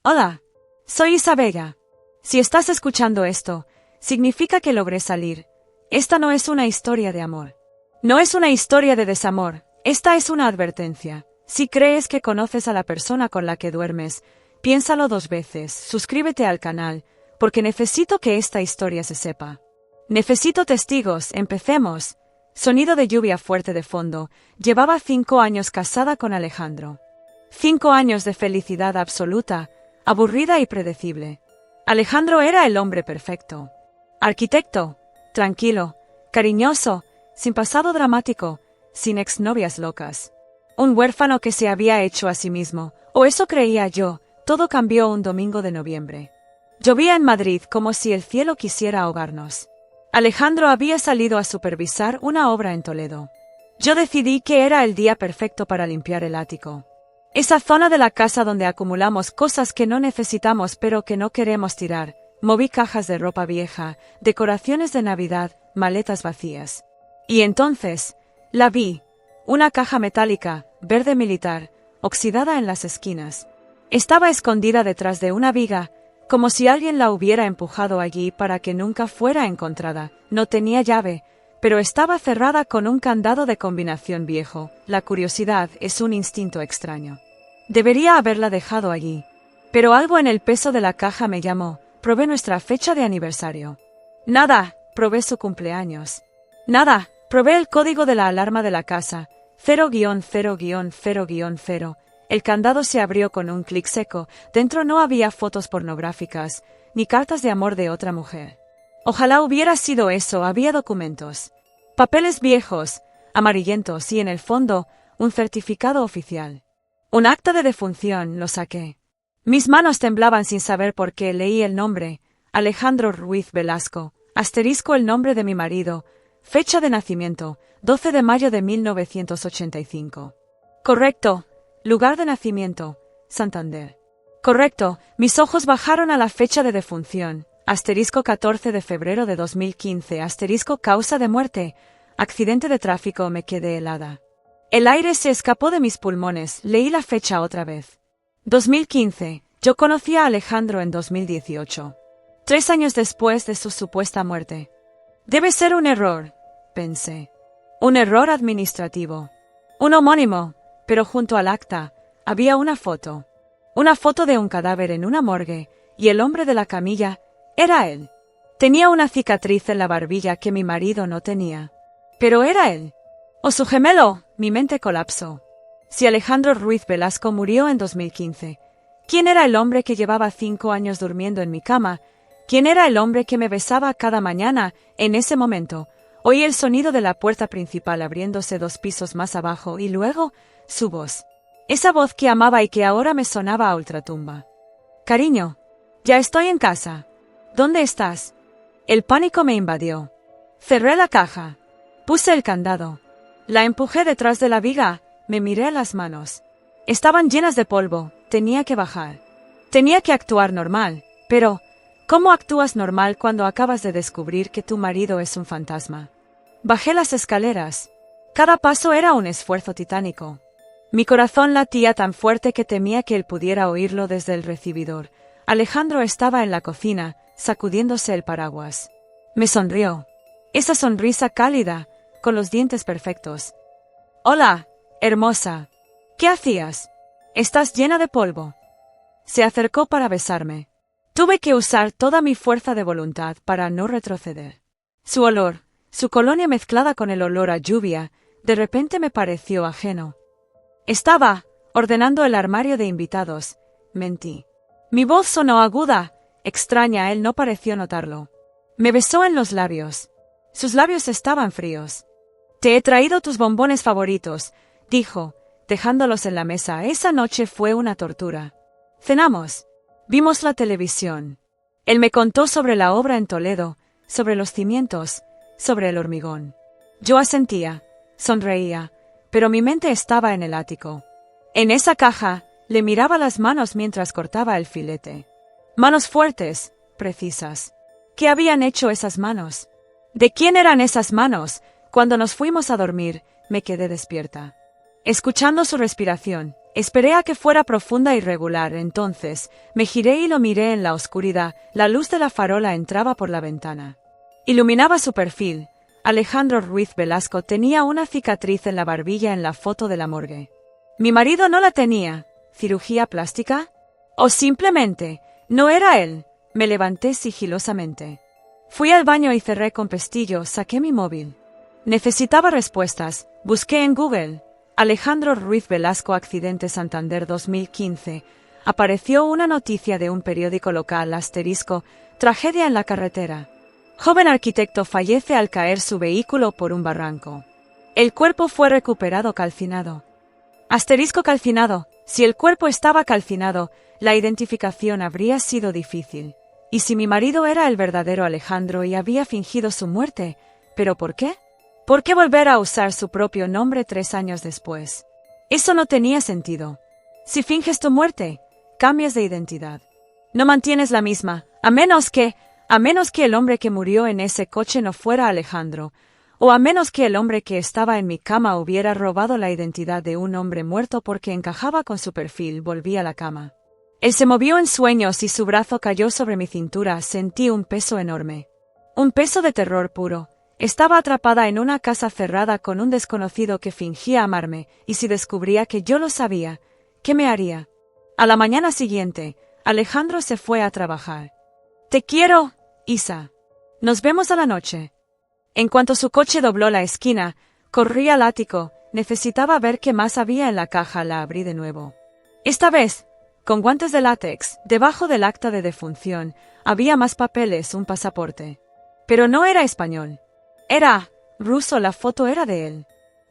Hola, soy Isabella. Si estás escuchando esto, significa que logré salir. Esta no es una historia de amor. No es una historia de desamor, esta es una advertencia. Si crees que conoces a la persona con la que duermes, piénsalo 2 veces, suscríbete al canal, porque necesito que esta historia se sepa. Necesito testigos, empecemos. Sonido de lluvia fuerte de fondo. Llevaba 5 años casada con Alejandro. 5 años de felicidad absoluta, aburrida y predecible. Alejandro era el hombre perfecto. Arquitecto, tranquilo, cariñoso, sin pasado dramático, sin exnovias locas. Un huérfano que se había hecho a sí mismo, o eso creía yo. Todo cambió un domingo de noviembre. Llovía en Madrid como si el cielo quisiera ahogarnos. Alejandro había salido a supervisar una obra en Toledo. Yo decidí que era el día perfecto para limpiar el ático. Esa zona de la casa donde acumulamos cosas que no necesitamos pero que no queremos tirar. Moví cajas de ropa vieja, decoraciones de Navidad, maletas vacías. Y entonces, la vi. Una caja metálica, verde militar, oxidada en las esquinas. Estaba escondida detrás de una viga, como si alguien la hubiera empujado allí para que nunca fuera encontrada. No tenía llave, pero estaba cerrada con un candado de combinación viejo. La curiosidad es un instinto extraño. Debería haberla dejado allí. Pero algo en el peso de la caja me llamó. Probé nuestra fecha de aniversario. Nada, probé su cumpleaños. Nada, probé el código de la alarma de la casa. 0-0-0-0. El candado se abrió con un clic seco. Dentro no había fotos pornográficas, ni cartas de amor de otra mujer. Ojalá hubiera sido eso, había documentos. Papeles viejos, amarillentos y en el fondo, un certificado oficial. Un acta de defunción, lo saqué. Mis manos temblaban sin saber por qué. Leí el nombre, Alejandro Ruiz Velasco, asterisco el nombre de mi marido, fecha de nacimiento, 12 de mayo de 1985. Correcto, lugar de nacimiento, Santander. Correcto, mis ojos bajaron a la fecha de defunción, asterisco 14 de febrero de 2015, asterisco causa de muerte, accidente de tráfico. Me quedé helada. El aire se escapó de mis pulmones, leí la fecha otra vez. 2015, yo conocí a Alejandro en 2018. 3 años después de su supuesta muerte. Debe ser un error, pensé. Un error administrativo. Un homónimo, pero junto al acta, había una foto. Una foto de un cadáver en una morgue, y el hombre de la camilla, era él. Tenía una cicatriz en la barbilla que mi marido no tenía. Pero era él. ¡O su gemelo! Mi mente colapsó. Si Alejandro Ruiz Velasco murió en 2015, ¿quién era el hombre que llevaba 5 años durmiendo en mi cama? ¿Quién era el hombre que me besaba cada mañana? En ese momento, oí el sonido de la puerta principal abriéndose 2 pisos más abajo y luego, su voz. Esa voz que amaba y que ahora me sonaba a ultratumba. Cariño, ya estoy en casa. ¿Dónde estás? El pánico me invadió. Cerré la caja. Puse el candado. La empujé detrás de la viga, me miré las manos. Estaban llenas de polvo, tenía que bajar. Tenía que actuar normal, pero, ¿cómo actúas normal cuando acabas de descubrir que tu marido es un fantasma? Bajé las escaleras. Cada paso era un esfuerzo titánico. Mi corazón latía tan fuerte que temía que él pudiera oírlo desde el recibidor. Alejandro estaba en la cocina, sacudiéndose el paraguas. Me sonrió. Esa sonrisa cálida, con los dientes perfectos. Hola, hermosa. ¿Qué hacías? Estás llena de polvo. Se acercó para besarme. Tuve que usar toda mi fuerza de voluntad para no retroceder. Su olor, su colonia mezclada con el olor a lluvia, de repente me pareció ajeno. Estaba ordenando el armario de invitados. Mentí. Mi voz sonó aguda, extraña. Él no pareció notarlo. Me besó en los labios. Sus labios estaban fríos. Te he traído tus bombones favoritos, dijo, dejándolos en la mesa. Esa noche fue una tortura. Cenamos. Vimos la televisión. Él me contó sobre la obra en Toledo, sobre los cimientos, sobre el hormigón. Yo asentía, sonreía, pero mi mente estaba en el ático. En esa caja, le miraba las manos mientras cortaba el filete. Manos fuertes, precisas. ¿Qué habían hecho esas manos? ¿De quién eran esas manos? Cuando nos fuimos a dormir, me quedé despierta. Escuchando su respiración, Esperé a que fuera profunda y regular, entonces me giré y lo miré en la oscuridad. La luz de la farola entraba por la ventana. Iluminaba su perfil. Alejandro Ruiz Velasco tenía una cicatriz en la barbilla en la foto de la morgue. Mi marido no la tenía. ¿Cirugía plástica? ¿O simplemente no era él? Me levanté sigilosamente. Fui al baño y cerré con pestillo. Saqué mi móvil. Necesitaba respuestas. Busqué en Google. Alejandro Ruiz Velasco accidente Santander 2015. Apareció una noticia de un periódico local asterisco, tragedia en la carretera. Joven arquitecto fallece al caer su vehículo por un barranco. El cuerpo fue recuperado calcinado. Asterisco calcinado. Si el cuerpo estaba calcinado, la identificación habría sido difícil. ¿Y si mi marido era el verdadero Alejandro y había fingido su muerte? ¿Pero por qué? ¿Por qué volver a usar su propio nombre 3 años después? Eso no tenía sentido. Si finges tu muerte, cambias de identidad. No mantienes la misma, a menos que el hombre que murió en ese coche no fuera Alejandro, o a menos que el hombre que estaba en mi cama hubiera robado la identidad de un hombre muerto porque encajaba con su perfil. Volví a la cama. Él se movió en sueños y su brazo cayó sobre mi cintura. Sentí un peso enorme. Un peso de terror puro. Estaba atrapada en una casa cerrada con un desconocido que fingía amarme, y si descubría que yo lo sabía, ¿qué me haría? A la mañana siguiente, Alejandro se fue a trabajar. Te quiero, Isa. Nos vemos a la noche. En cuanto su coche dobló la esquina, corrí al ático. Necesitaba ver qué más había en la caja. La abrí de nuevo. Esta vez, con guantes de látex, debajo del acta de defunción, había más papeles, un pasaporte. Pero no era español. Era ruso. La foto era de él,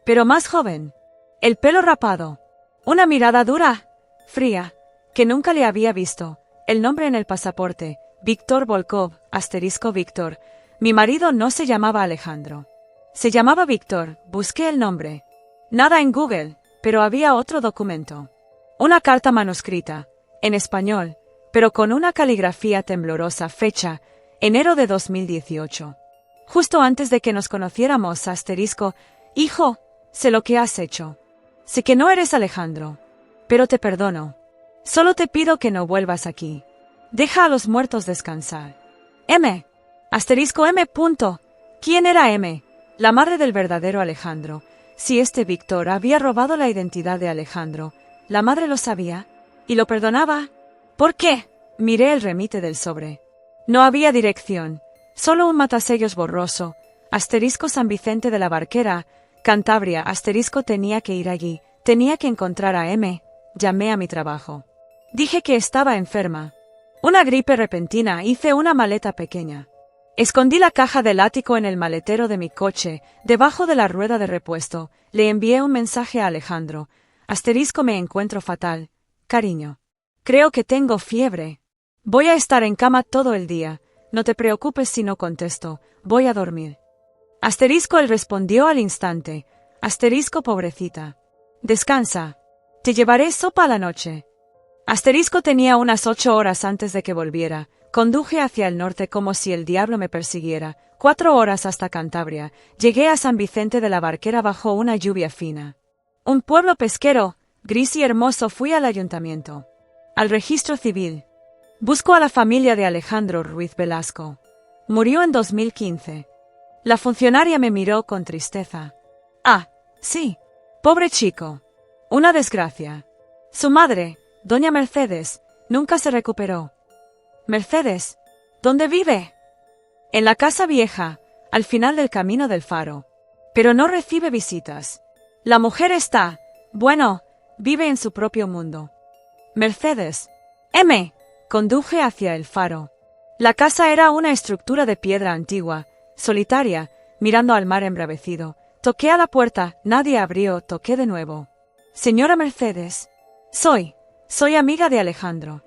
pero más joven. El pelo rapado. Una mirada dura, fría, que nunca le había visto. El nombre en el pasaporte, Víctor Volkov, asterisco Víctor. Mi marido no se llamaba Alejandro. Se llamaba Víctor. Busqué el nombre. Nada en Google, pero había otro documento. Una carta manuscrita, en español, pero con una caligrafía temblorosa. Fecha, enero de 2018. Justo antes de que nos conociéramos. Asterisco. Hijo, sé lo que has hecho. Sé que no eres Alejandro, pero te perdono. Solo te pido que no vuelvas aquí. Deja a los muertos descansar. M. Asterisco M. ¿Quién era M? La madre del verdadero Alejandro. Si este Víctor había robado la identidad de Alejandro, ¿la madre lo sabía? ¿Y lo perdonaba? ¿Por qué? Miré el remite del sobre. No había dirección. Solo un matasellos borroso. Asterisco San Vicente de la Barquera, Cantabria. Asterisco tenía que ir allí. Tenía que encontrar a M. Llamé a mi trabajo. Dije que estaba enferma. Una gripe repentina. Hice una maleta pequeña. Escondí la caja del ático en el maletero de mi coche, debajo de la rueda de repuesto. Le envié un mensaje a Alejandro. Asterisco me encuentro fatal. Cariño. Creo que tengo fiebre. Voy a estar en cama todo el día. No te preocupes si no contesto, voy a dormir. Asterisco él respondió al instante. Asterisco pobrecita. Descansa. Te llevaré sopa a la noche. Asterisco tenía unas 8 horas antes de que volviera. Conduje hacia el norte como si el diablo me persiguiera. 4 horas hasta Cantabria. Llegué a San Vicente de la Barquera bajo una lluvia fina. Un pueblo pesquero, gris y hermoso. Fui al ayuntamiento. Al registro civil. Busco a la familia de Alejandro Ruiz Velasco. Murió en 2015. La funcionaria me miró con tristeza. Ah, sí. Pobre chico. Una desgracia. Su madre, doña Mercedes, nunca se recuperó. Mercedes, ¿dónde vive? En la casa vieja, al final del camino del faro. Pero no recibe visitas. La mujer está, bueno, vive en su propio mundo. Mercedes. M. Conduje hacia el faro. La casa era una estructura de piedra antigua, solitaria, mirando al mar embravecido. Toqué a la puerta, nadie abrió. Toqué de nuevo. Señora Mercedes. Soy amiga de Alejandro.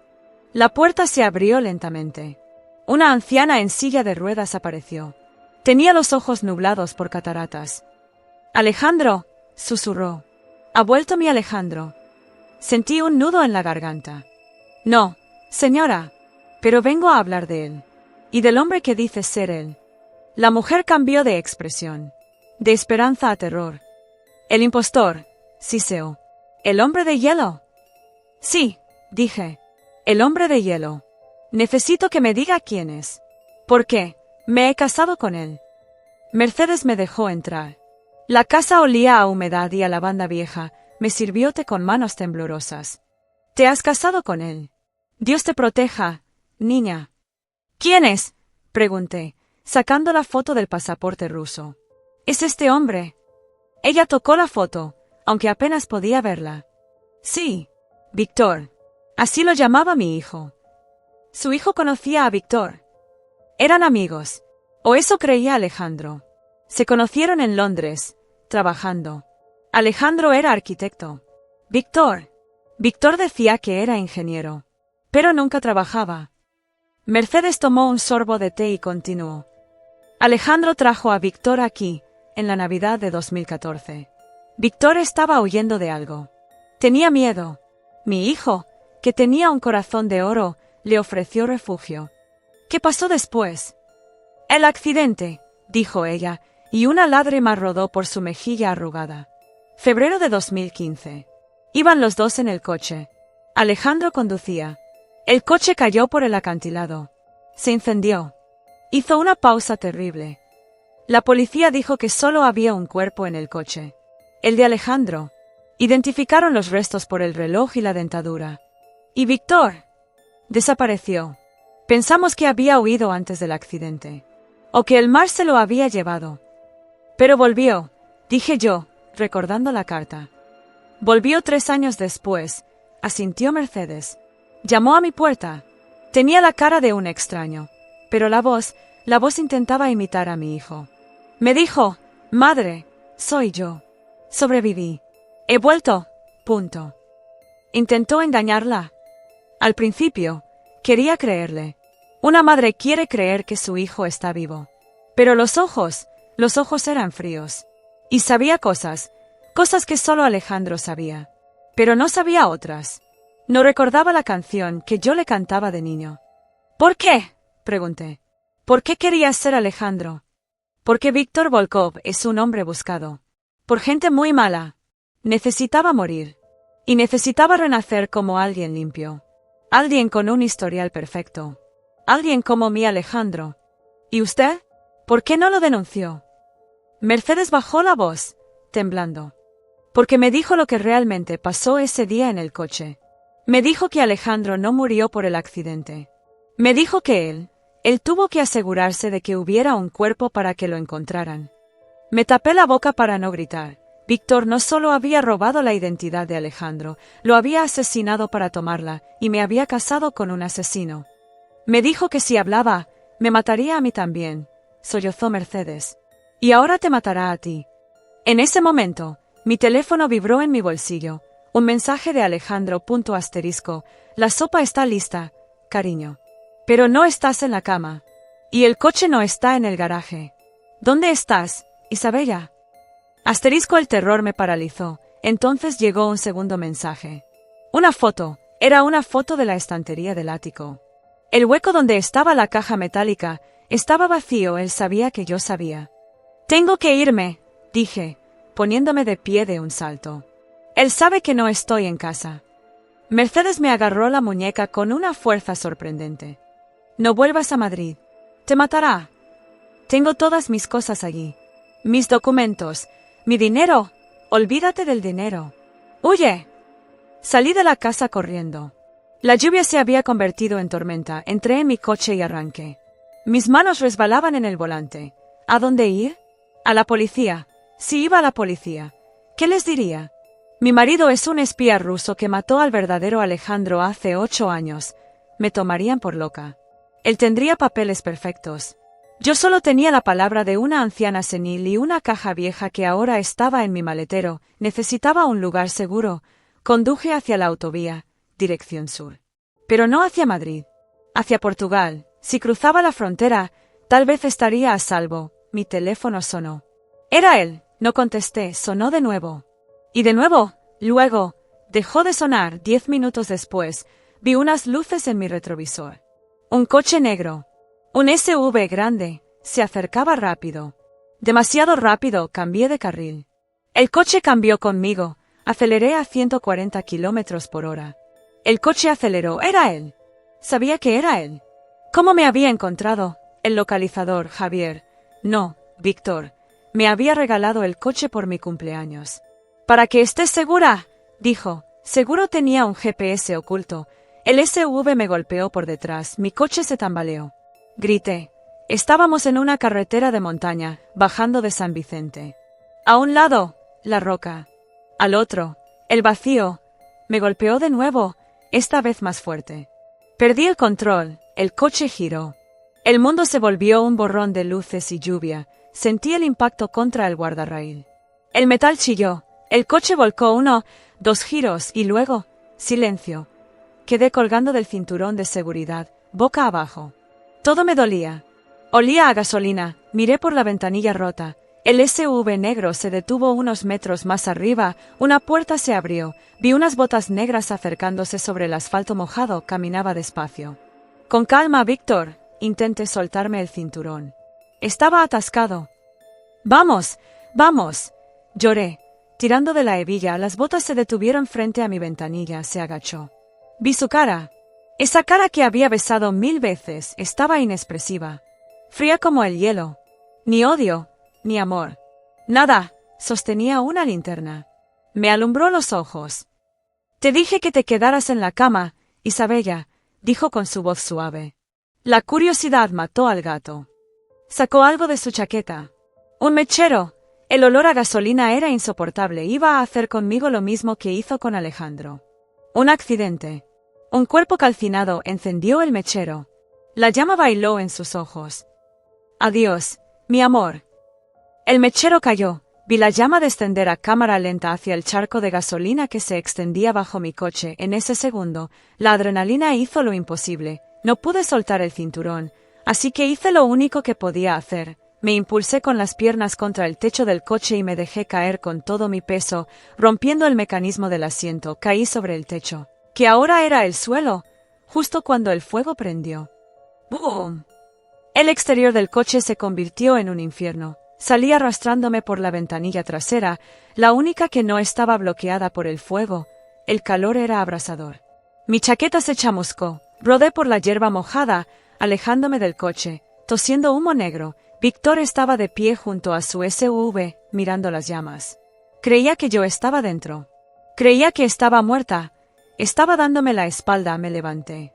La puerta se abrió lentamente. Una anciana en silla de ruedas apareció. Tenía los ojos nublados por cataratas. Alejandro, susurró. ¿Ha vuelto mi Alejandro? Sentí un nudo en la garganta. No, señora, pero vengo a hablar de él. Y del hombre que dice ser él. La mujer cambió de expresión. De esperanza a terror. El impostor, siseó. El hombre de hielo, Sí, dije. El hombre de hielo. Necesito que me diga quién es. ¿Por qué? Me he casado con él. Mercedes me dejó entrar. La casa olía a humedad y a lavanda vieja. Me sirvió té con manos temblorosas. ¿Te has casado con él? Dios te proteja, niña. ¿Quién es? Pregunté, sacando la foto del pasaporte ruso. ¿Es este hombre? Ella tocó la foto, aunque apenas podía verla. Sí, Víctor. Así lo llamaba mi hijo. Su hijo conocía a Víctor. Eran amigos, o eso creía Alejandro. Se conocieron en Londres, trabajando. Alejandro era arquitecto. Víctor decía que era ingeniero, pero nunca trabajaba. Mercedes tomó un sorbo de té y continuó. Alejandro trajo a Víctor aquí, en la Navidad de 2014. Víctor estaba huyendo de algo. Tenía miedo. Mi hijo, que tenía un corazón de oro, le ofreció refugio. ¿Qué pasó después? El accidente, dijo ella, y una lágrima rodó por su mejilla arrugada. Febrero de 2015. Iban los dos en el coche. Alejandro conducía. El coche cayó por el acantilado. Se incendió. Hizo una pausa terrible. La policía dijo que solo había un cuerpo en el coche. El de Alejandro. Identificaron los restos por el reloj y la dentadura. ¿Y Víctor? Desapareció. Pensamos que había huido antes del accidente. O que el mar se lo había llevado. Pero volvió, dije yo, recordando la carta. Volvió 3 años después, asintió Mercedes. Llamó a mi puerta. Tenía la cara de un extraño, pero la voz intentaba imitar a mi hijo. Me dijo, madre, soy yo. Sobreviví. He vuelto. Punto. Intentó engañarla. Al principio, quería creerle. Una madre quiere creer que su hijo está vivo. Pero los ojos eran fríos. Y sabía cosas que solo Alejandro sabía. Pero no sabía otras. No recordaba la canción que yo le cantaba de niño. ¿Por qué? Pregunté. ¿Por qué querías ser Alejandro? Porque Víctor Volkov es un hombre buscado. Por gente muy mala. Necesitaba morir. Y necesitaba renacer como alguien limpio. Alguien con un historial perfecto. Alguien como mi Alejandro. ¿Y usted? ¿Por qué no lo denunció? Mercedes bajó la voz, temblando. Porque me dijo lo que realmente pasó ese día en el coche. Me dijo que Alejandro no murió por el accidente. Me dijo que él tuvo que asegurarse de que hubiera un cuerpo para que lo encontraran. Me tapé la boca para no gritar. Víctor no solo había robado la identidad de Alejandro, lo había asesinado para tomarla, y me había casado con un asesino. Me dijo que si hablaba, me mataría a mí también, sollozó Mercedes. Y ahora te matará a ti. En ese momento, mi teléfono vibró en mi bolsillo. Un mensaje de Alejandro. **. La sopa está lista, cariño. Pero no estás en la cama. Y el coche no está en el garaje. ¿Dónde estás, Isabella? **. El terror me paralizó. Entonces llegó un segundo mensaje. Una foto. Era una foto de la estantería del ático. El hueco donde estaba la caja metálica estaba vacío. Él sabía que yo sabía. Tengo que irme, dije, poniéndome de pie de un salto. Él sabe que no estoy en casa. Mercedes me agarró la muñeca con una fuerza sorprendente. No vuelvas a Madrid. Te matará. Tengo todas mis cosas allí. Mis documentos. Mi dinero. Olvídate del dinero. ¡Huye! Salí de la casa corriendo. La lluvia se había convertido en tormenta. Entré en mi coche y arranqué. Mis manos resbalaban en el volante. ¿A dónde ir? A la policía. Si iba a la policía, ¿qué les diría? Mi marido es un espía ruso que mató al verdadero Alejandro hace 8 años. Me tomarían por loca. Él tendría papeles perfectos. Yo solo tenía la palabra de una anciana senil y una caja vieja que ahora estaba en mi maletero. Necesitaba un lugar seguro. Conduje hacia la autovía, dirección sur. Pero no hacia Madrid. Hacia Portugal. Si cruzaba la frontera, tal vez estaría a salvo. Mi teléfono sonó. Era él. No contesté. Sonó de nuevo. Y de nuevo. Luego, dejó de sonar. 10 minutos después, vi unas luces en mi retrovisor. Un coche negro. Un SUV grande. Se acercaba rápido. Demasiado rápido. Cambié de carril. El coche cambió conmigo. Aceleré a 140 km/h. El coche aceleró. Era él. Sabía que era él. ¿Cómo me había encontrado? El localizador, Javier. No, Víctor. Me había regalado el coche por mi cumpleaños. Para que estés segura, dijo. Seguro tenía un GPS oculto. El SUV me golpeó por detrás. Mi coche se tambaleó. Grité. Estábamos en una carretera de montaña, bajando de San Vicente. A un lado, la roca. Al otro, el vacío. Me golpeó de nuevo, esta vez más fuerte. Perdí el control, el coche giró. El mundo se volvió un borrón de luces y lluvia. Sentí el impacto contra el guardarraíl. El metal chilló. El coche volcó 1, 2 giros y luego, silencio. Quedé colgando del cinturón de seguridad, boca abajo. Todo me dolía. Olía a gasolina. Miré por la ventanilla rota. El SUV negro se detuvo unos metros más arriba, una puerta se abrió, vi unas botas negras acercándose sobre el asfalto mojado, caminaba despacio. Con calma, Víctor, intenté soltarme el cinturón. Estaba atascado. ¡Vamos! ¡Vamos! Lloré. Tirando de la hebilla, las botas se detuvieron frente a mi ventanilla, se agachó. Vi su cara. Esa cara que había besado 1000 veces, estaba inexpresiva. Fría como el hielo. Ni odio, ni amor. Nada, sostenía una linterna. Me alumbró los ojos. Te dije que te quedaras en la cama, Isabella, dijo con su voz suave. La curiosidad mató al gato. Sacó algo de su chaqueta. Un mechero. El olor a gasolina era insoportable, iba a hacer conmigo lo mismo que hizo con Alejandro. Un accidente. Un cuerpo calcinado encendió el mechero. La llama bailó en sus ojos. Adiós, mi amor. El mechero cayó. Vi la llama descender a cámara lenta hacia el charco de gasolina que se extendía bajo mi coche. En ese segundo, la adrenalina hizo lo imposible. No pude soltar el cinturón, así que hice lo único que podía hacer. Me impulsé con las piernas contra el techo del coche y me dejé caer con todo mi peso, rompiendo el mecanismo del asiento. Caí sobre el techo, que ahora era el suelo, justo cuando el fuego prendió. ¡Bum! El exterior del coche se convirtió en un infierno. Salí arrastrándome por la ventanilla trasera, la única que no estaba bloqueada por el fuego. El calor era abrasador. Mi chaqueta se chamuscó. Rodé por la hierba mojada, alejándome del coche, tosiendo humo negro. Víctor estaba de pie junto a su SUV, mirando las llamas. Creía que yo estaba dentro. Creía que estaba muerta. Estaba dándome la espalda, me levanté.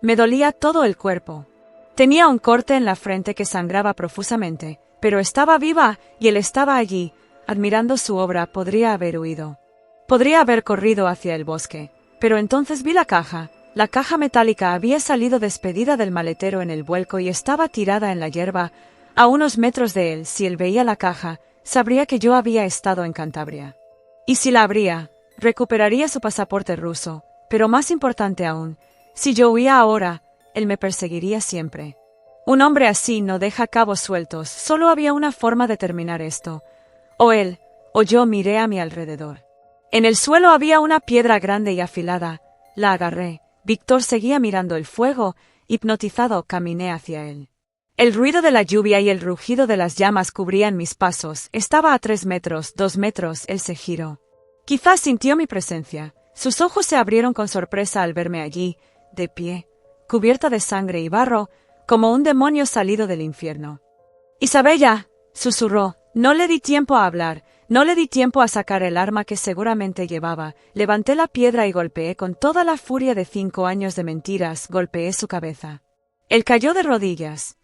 Me dolía todo el cuerpo. Tenía un corte en la frente que sangraba profusamente, pero estaba viva y él estaba allí, admirando su obra. Podría haber huido. Podría haber corrido hacia el bosque, pero entonces vi la caja. La caja metálica había salido despedida del maletero en el vuelco y estaba tirada en la hierba, a unos metros de él. Si él veía la caja, sabría que yo había estado en Cantabria. Y si la abría, recuperaría su pasaporte ruso, pero más importante aún, si yo huía ahora, él me perseguiría siempre. Un hombre así no deja cabos sueltos. Solo había una forma de terminar esto. O él, o yo. Miré a mi alrededor. En el suelo había una piedra grande y afilada. La agarré. Víctor seguía mirando el fuego. Hipnotizado, caminé hacia él. El ruido de la lluvia y el rugido de las llamas cubrían mis pasos. Estaba a 3 metros, 2 metros. Él se giró. Quizás sintió mi presencia. Sus ojos se abrieron con sorpresa al verme allí, de pie, cubierta de sangre y barro, como un demonio salido del infierno. Isabella, susurró. No le di tiempo a hablar, no le di tiempo a sacar el arma que seguramente llevaba. Levanté la piedra y golpeé con toda la furia de 5 años de mentiras. Golpeé su cabeza. Él cayó de rodillas.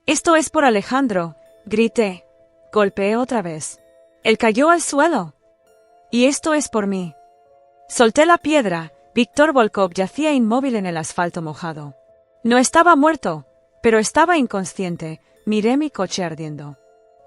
Esto es por Alejandro, grité. Golpeé otra vez. Él cayó al suelo. Y esto es por mí. Solté la piedra. Víctor Volkov yacía inmóvil en el asfalto mojado. No estaba muerto, pero estaba inconsciente. Miré mi coche ardiendo.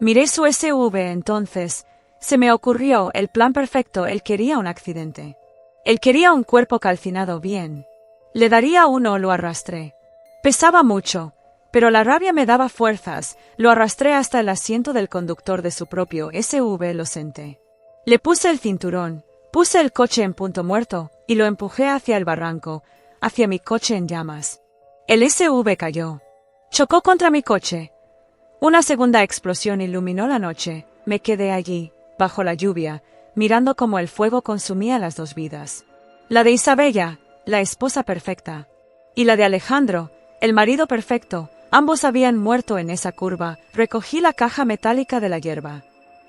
Miré su SUV. Entonces se me ocurrió el plan perfecto. Él quería un accidente. Él quería un cuerpo calcinado bien. Le daría uno. Lo arrastré. Pesaba mucho, pero la rabia me daba fuerzas. Lo arrastré hasta el asiento del conductor de su propio SUV. Lo senté. Le puse el cinturón, puse el coche en punto muerto, y lo empujé hacia el barranco, hacia mi coche en llamas. El SUV cayó. Chocó contra mi coche. Una segunda explosión iluminó la noche. Me quedé allí, bajo la lluvia, mirando cómo el fuego consumía las 2 vidas. La de Isabella, la esposa perfecta. Y la de Alejandro, el marido perfecto, ambos habían muerto en esa curva. Recogí la caja metálica de la hierba.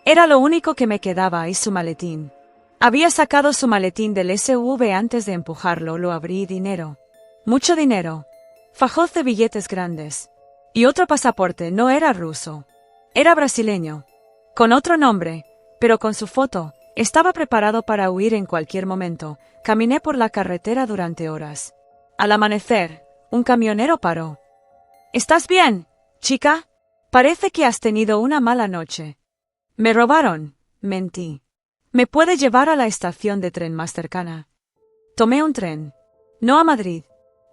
Era lo único que me quedaba y su maletín. Había sacado su maletín del SUV antes de empujarlo, lo abrí. Dinero. Mucho dinero. Fajoz de billetes grandes. Y otro pasaporte. No era ruso. Era brasileño. Con otro nombre, pero con su foto. Estaba preparado para huir en cualquier momento. Caminé por la carretera durante horas. Al amanecer, un camionero paró. ¿Estás bien, chica? Parece que has tenido una mala noche. Me robaron, mentí. ¿Me puede llevar a la estación de tren más cercana? Tomé un tren. No a Madrid.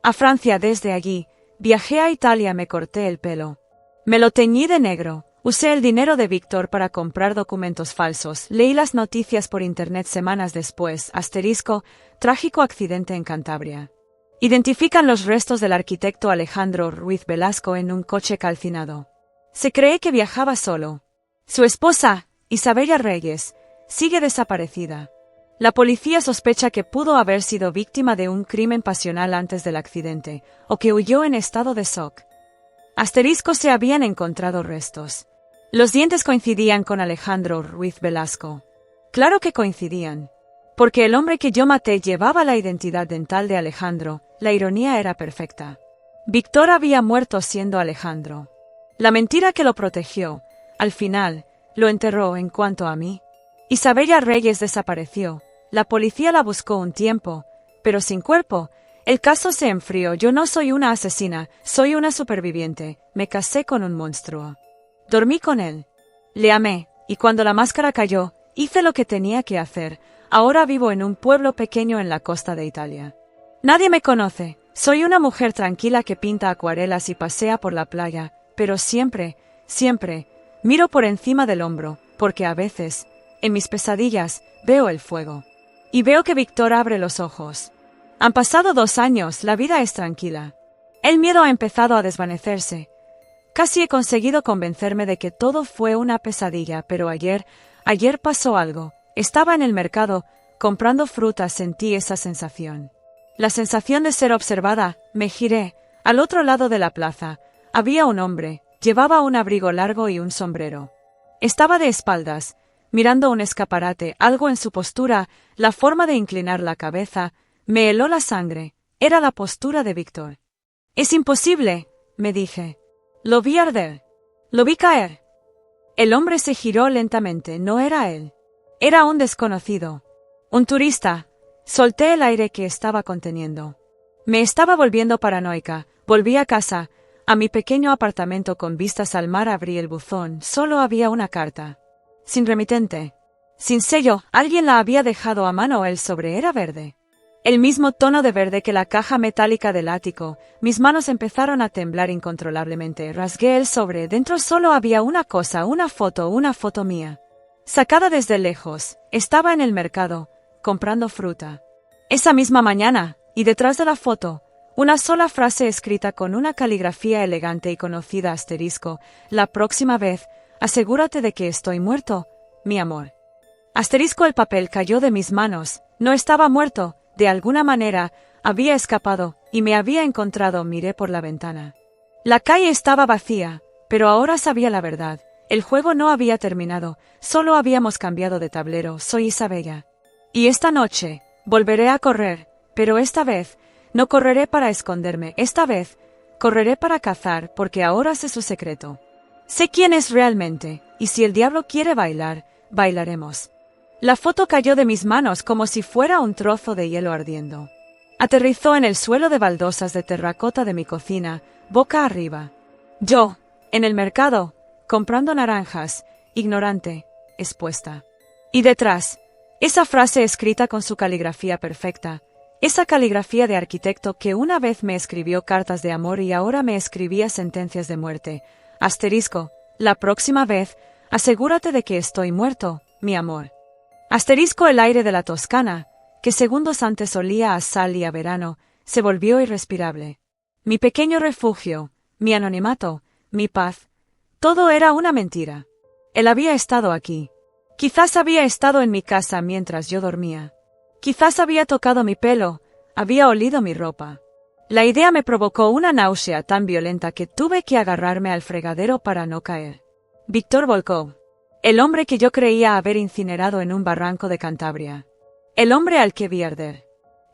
A Francia. Desde allí, viajé a Italia. Me corté el pelo. Me lo teñí de negro. Usé el dinero de Víctor para comprar documentos falsos. Leí las noticias por internet semanas después. Asterisco, trágico accidente en Cantabria. Identifican los restos del arquitecto Alejandro Ruiz Velasco en un coche calcinado. Se cree que viajaba solo. Su esposa, Isabella Reyes, sigue desaparecida. La policía sospecha que pudo haber sido víctima de un crimen pasional antes del accidente, o que huyó en estado de shock. Asterisco, se habían encontrado restos. Los dientes coincidían con Alejandro Ruiz Velasco. Claro que coincidían. Porque el hombre que yo maté llevaba la identidad dental de Alejandro. La ironía era perfecta. Víctor había muerto siendo Alejandro. La mentira que lo protegió, al final, lo enterró. En cuanto a mí, Isabella Reyes desapareció. La policía la buscó un tiempo, pero sin cuerpo. El caso se enfrió. Yo no soy una asesina, soy una superviviente. Me casé con un monstruo. Dormí con él. Le amé, y cuando la máscara cayó, hice lo que tenía que hacer. Ahora vivo en un pueblo pequeño en la costa de Italia. Nadie me conoce. Soy una mujer tranquila que pinta acuarelas y pasea por la playa, pero siempre, miro por encima del hombro, porque a veces, en mis pesadillas, veo el fuego. Y veo que Víctor abre los ojos. Han pasado 2 años, la vida es tranquila. El miedo ha empezado a desvanecerse. Casi he conseguido convencerme de que todo fue una pesadilla, pero ayer pasó algo. Estaba en el mercado, comprando frutas. Sentí esa sensación. La sensación de ser observada. Me giré. Al otro lado de la plaza, había un hombre. Llevaba un abrigo largo y un sombrero. Estaba de espaldas, mirando un escaparate. Algo en su postura, la forma de inclinar la cabeza, me heló la sangre. Era la postura de Víctor. Es imposible, me dije. Lo vi arder. Lo vi caer. El hombre se giró lentamente. No era él. Era un desconocido. Un turista. Solté el aire que estaba conteniendo. Me estaba volviendo paranoica. Volví a casa, a mi pequeño apartamento con vistas al mar. Abrí el buzón. Solo había una carta. Sin remitente. Sin sello. Alguien la había dejado a mano. El sobre era verde. El mismo tono de verde que la caja metálica del ático. Mis manos empezaron a temblar incontrolablemente. Rasgué el sobre. Dentro solo había una cosa, una foto mía. Sacada desde lejos. Estaba en el mercado, comprando fruta. Esa misma mañana, y detrás de la foto, una sola frase escrita con una caligrafía elegante y conocida. Asterisco, la próxima vez, asegúrate de que estoy muerto, mi amor. Asterisco, el papel cayó de mis manos. No estaba muerto. De alguna manera, había escapado, y me había encontrado. Miré por la ventana. La calle estaba vacía, pero ahora sabía la verdad. El juego no había terminado, solo habíamos cambiado de tablero. Soy Isabella. Y esta noche, volveré a correr, pero esta vez, no correré para esconderme. Esta vez, correré para cazar, porque ahora sé su secreto. Sé quién es realmente, y si el diablo quiere bailar, bailaremos. La foto cayó de mis manos como si fuera un trozo de hielo ardiendo. Aterrizó en el suelo de baldosas de terracota de mi cocina, boca arriba. Yo, en el mercado, comprando naranjas, ignorante, expuesta. Y detrás, esa frase escrita con su caligrafía perfecta, esa caligrafía de arquitecto que una vez me escribió cartas de amor y ahora me escribía sentencias de muerte. Asterisco, la próxima vez, asegúrate de que estoy muerto, mi amor. Asterisco, el aire de la Toscana, que segundos antes olía a sal y a verano, se volvió irrespirable. Mi pequeño refugio, mi anonimato, mi paz, todo era una mentira. Él había estado aquí. Quizás había estado en mi casa mientras yo dormía. Quizás había tocado mi pelo, Había olido mi ropa. La idea me provocó una náusea tan violenta que tuve que agarrarme al fregadero para no caer. Víctor Volkov. El hombre que yo creía haber incinerado en un barranco de Cantabria. El hombre al que vi arder.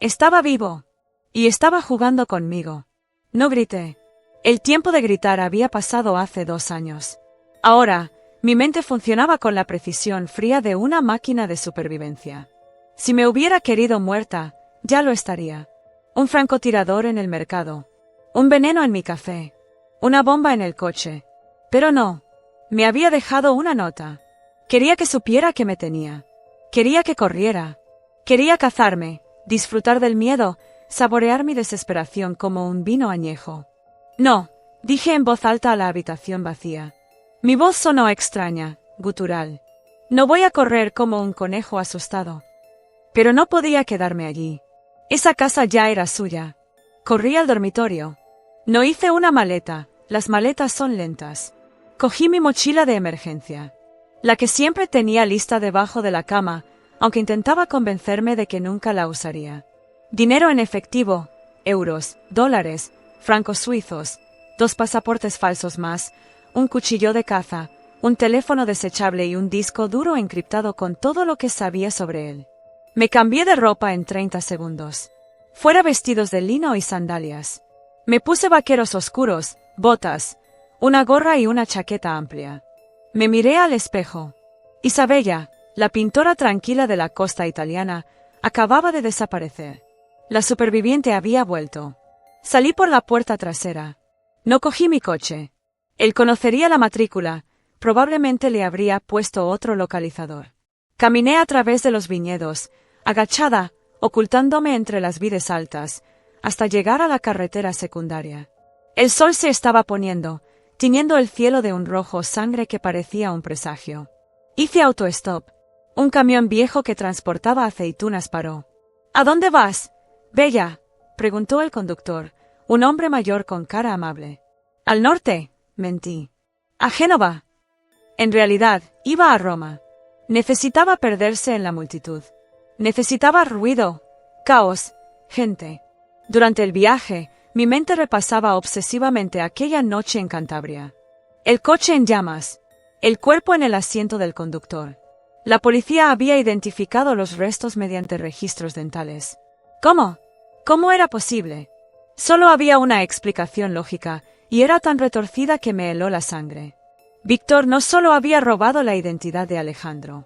Estaba vivo. Y estaba jugando conmigo. No grité. El tiempo de gritar había pasado hace 2 años. Ahora, mi mente funcionaba con la precisión fría de una máquina de supervivencia. Si me hubiera querido muerta, ya lo estaría. Un francotirador en el mercado. Un veneno en mi café. Una bomba en el coche. Pero no. Me había dejado una nota. Quería que supiera que me tenía. Quería que corriera. Quería cazarme, disfrutar del miedo, saborear mi desesperación como un vino añejo. No, dije en voz alta a la habitación vacía. Mi voz sonó extraña, gutural. No voy a correr como un conejo asustado. Pero no podía quedarme allí. Esa casa ya era suya. Corrí al dormitorio. No hice una maleta, las maletas son lentas. Cogí mi mochila de emergencia. La que siempre tenía lista debajo de la cama, aunque intentaba convencerme de que nunca la usaría. Dinero en efectivo, euros, dólares, francos suizos, 2 pasaportes falsos más, un cuchillo de caza, un teléfono desechable y un disco duro encriptado con todo lo que sabía sobre él. Me cambié de ropa en 30 segundos. Fuera vestidos de lino y sandalias. Me puse vaqueros oscuros, botas, una gorra y una chaqueta amplia. Me miré al espejo. Isabella, la pintora tranquila de la costa italiana, acababa de desaparecer. La superviviente había vuelto. Salí por la puerta trasera. No cogí mi coche. Él conocería la matrícula, probablemente le habría puesto otro localizador. Caminé a través de los viñedos, agachada, ocultándome entre las vides altas, hasta llegar a la carretera secundaria. El sol se estaba poniendo, tiñendo el cielo de un rojo sangre que parecía un presagio. Hice autostop. Un camión viejo que transportaba aceitunas paró. ¿A dónde vas, Bella?, preguntó el conductor, un hombre mayor con cara amable. Al norte, mentí. A Génova. En realidad, iba a Roma. Necesitaba perderse en la multitud. Necesitaba ruido, caos, gente. Durante el viaje, mi mente repasaba obsesivamente aquella noche en Cantabria. El coche en llamas. El cuerpo en el asiento del conductor. La policía había identificado los restos mediante registros dentales. ¿Cómo? ¿Cómo era posible? Solo había una explicación lógica, y era tan retorcida que me heló la sangre. Víctor no solo había robado la identidad de Alejandro.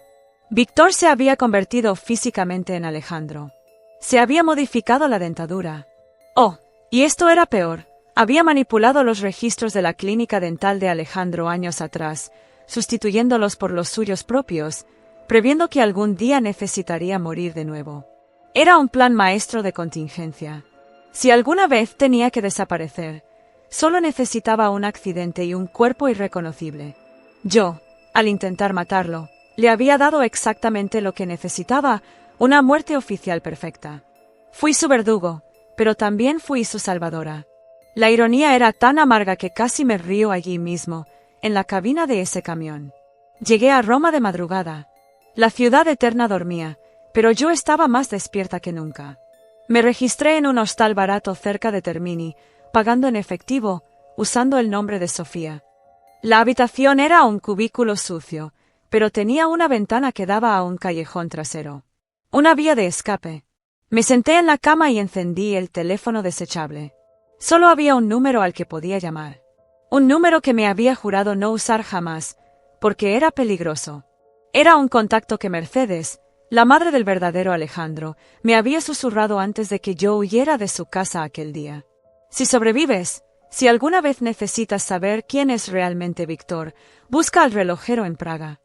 Víctor se había convertido físicamente en Alejandro. Se había modificado la dentadura. Oh, y esto era peor, había manipulado los registros de la clínica dental de Alejandro años atrás, sustituyéndolos por los suyos propios, previendo que algún día necesitaría morir de nuevo. Era un plan maestro de contingencia. Si alguna vez tenía que desaparecer, solo necesitaba un accidente y un cuerpo irreconocible. Yo, al intentar matarlo, le había dado exactamente lo que necesitaba, una muerte oficial perfecta. Fui su verdugo, pero también fui su salvadora. La ironía era tan amarga que casi me río allí mismo, en la cabina de ese camión. Llegué a Roma de madrugada. La ciudad eterna dormía, pero yo estaba más despierta que nunca. Me registré en un hostal barato cerca de Termini, pagando en efectivo, usando el nombre de Sofía. La habitación era un cubículo sucio, pero tenía una ventana que daba a un callejón trasero. Una vía de escape. Me senté en la cama y encendí el teléfono desechable. Solo había un número al que podía llamar. Un número que me había jurado no usar jamás, porque era peligroso. Era un contacto que Mercedes, la madre del verdadero Alejandro, me había susurrado antes de que yo huyera de su casa aquel día. Si sobrevives, si alguna vez necesitas saber quién es realmente Víctor, busca al relojero en Praga.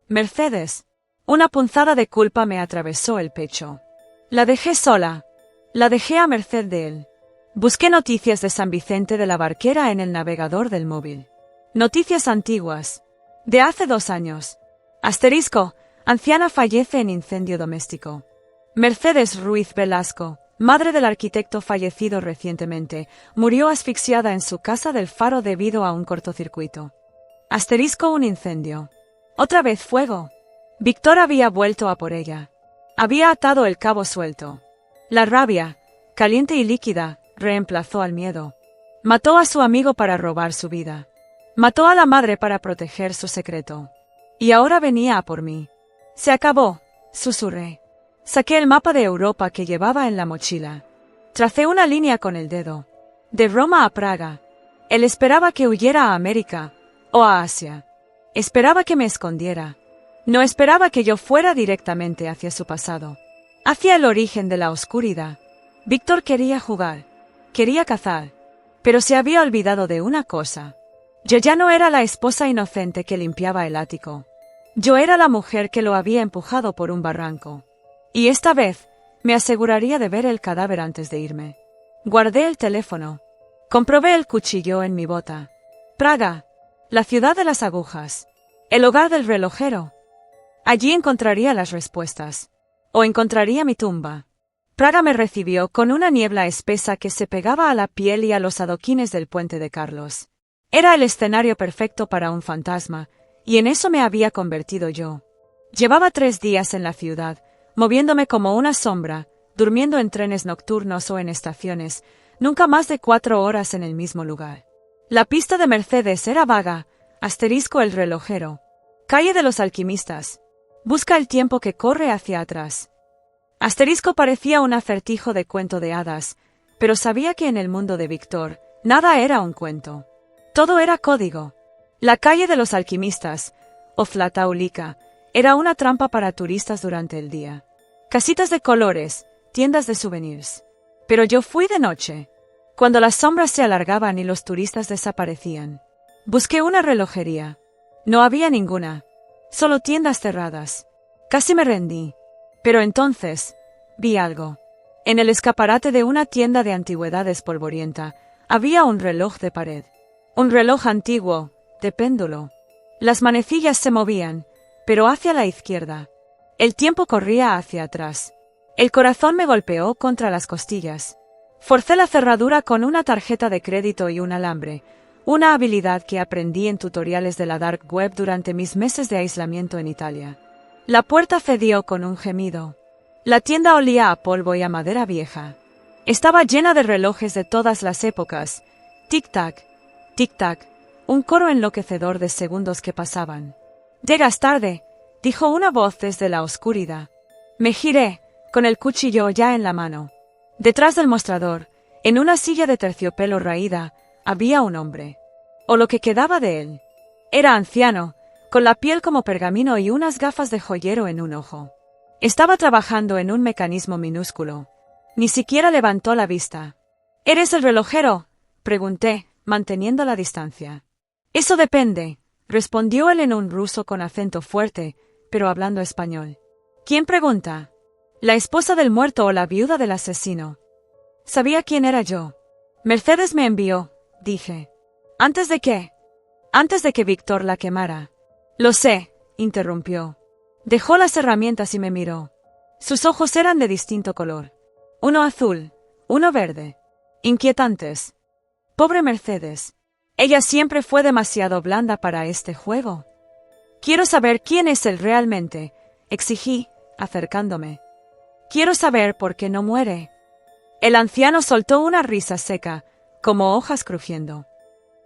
Mercedes. Una punzada de culpa me atravesó el pecho. La dejé sola. La dejé a merced de él. Busqué noticias de San Vicente de la Barquera en el navegador del móvil. Noticias antiguas. De hace 2 años. Asterisco. Anciana fallece en incendio doméstico. Mercedes Ruiz Velasco, madre del arquitecto fallecido recientemente, murió asfixiada en su casa del Faro debido a un cortocircuito. Asterisco, un incendio. Otra vez fuego. Víctor había vuelto a por ella. Había atado el cabo suelto. La rabia, caliente y líquida, reemplazó al miedo. Mató a su amigo para robar su vida. Mató a la madre para proteger su secreto. Y ahora venía a por mí. Se acabó, susurré. Saqué el mapa de Europa que llevaba en la mochila. Tracé una línea con el dedo. De Roma a Praga. Él esperaba que huyera a América, o a Asia. Esperaba que me escondiera. No esperaba que yo fuera directamente hacia su pasado. Hacia el origen de la oscuridad. Víctor quería jugar. Quería cazar. Pero se había olvidado de una cosa. Yo ya no era la esposa inocente que limpiaba el ático. Yo era la mujer que lo había empujado por un barranco. Y esta vez, me aseguraría de ver el cadáver antes de irme. Guardé el teléfono. Comprobé el cuchillo en mi bota. Praga, la ciudad de las agujas. El hogar del relojero. Allí encontraría las respuestas. O encontraría mi tumba. Praga me recibió con una niebla espesa que se pegaba a la piel y a los adoquines del puente de Carlos. Era el escenario perfecto para un fantasma, y en eso me había convertido yo. Llevaba 3 días en la ciudad, moviéndome como una sombra, durmiendo en trenes nocturnos o en estaciones, nunca más de 4 horas en el mismo lugar. La pista de Mercedes era vaga, asterisco el relojero. Calle de los alquimistas. Busca el tiempo que corre hacia atrás. Asterisco parecía un acertijo de cuento de hadas, pero sabía que en el mundo de Víctor, nada era un cuento. Todo era código. La calle de los alquimistas, o Flataulica, era una trampa para turistas durante el día. Casitas de colores, tiendas de souvenirs. Pero yo fui de noche, cuando las sombras se alargaban y los turistas desaparecían. Busqué una relojería. No había ninguna. Solo tiendas cerradas. Casi me rendí. Pero entonces, vi algo. En el escaparate de una tienda de antigüedades polvorienta, había un reloj de pared. Un reloj antiguo, de péndulo. Las manecillas se movían, pero hacia la izquierda. El tiempo corría hacia atrás. El corazón me golpeó contra las costillas. Forcé la cerradura con una tarjeta de crédito y un alambre, una habilidad que aprendí en tutoriales de la dark web durante mis meses de aislamiento en Italia. La puerta cedió con un gemido. La tienda olía a polvo y a madera vieja. Estaba llena de relojes de todas las épocas. Tic-tac, tic-tac, un coro enloquecedor de segundos que pasaban. «Llegas tarde», dijo una voz desde la oscuridad. Me giré, con el cuchillo ya en la mano. Detrás del mostrador, en una silla de terciopelo raída, había un hombre. O lo que quedaba de él. Era anciano, con la piel como pergamino y unas gafas de joyero en un ojo. Estaba trabajando en un mecanismo minúsculo. Ni siquiera levantó la vista. «¿Eres el relojero?», pregunté, manteniendo la distancia. «Eso depende», respondió él en un ruso con acento fuerte, pero hablando español. «¿Quién pregunta? ¿La esposa del muerto o la viuda del asesino?» Sabía quién era yo. «Mercedes me envió», dije. «¿Antes de qué?» «Antes de que Víctor la quemara». «Lo sé», interrumpió. Dejó las herramientas y me miró. Sus ojos eran de distinto color. Uno azul, uno verde. Inquietantes. Pobre Mercedes. Ella siempre fue demasiado blanda para este juego. «Quiero saber quién es él realmente», exigí, acercándome. «Quiero saber por qué no muere». El anciano soltó una risa seca, como hojas crujiendo.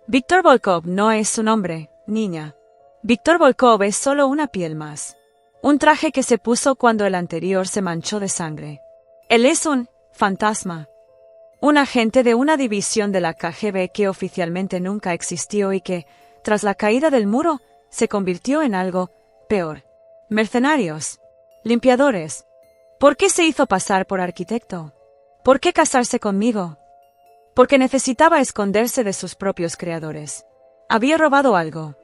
«Víctor Volkov no es su nombre, niña. Víctor Volkov es solo una piel más. Un traje que se puso cuando el anterior se manchó de sangre. Él es un fantasma. Un agente de una división de la KGB que oficialmente nunca existió y que, tras la caída del muro, se convirtió en algo peor. Mercenarios. Limpiadores. ¿Por qué se hizo pasar por arquitecto? ¿Por qué casarse conmigo? Porque necesitaba esconderse de sus propios creadores. Había robado algo.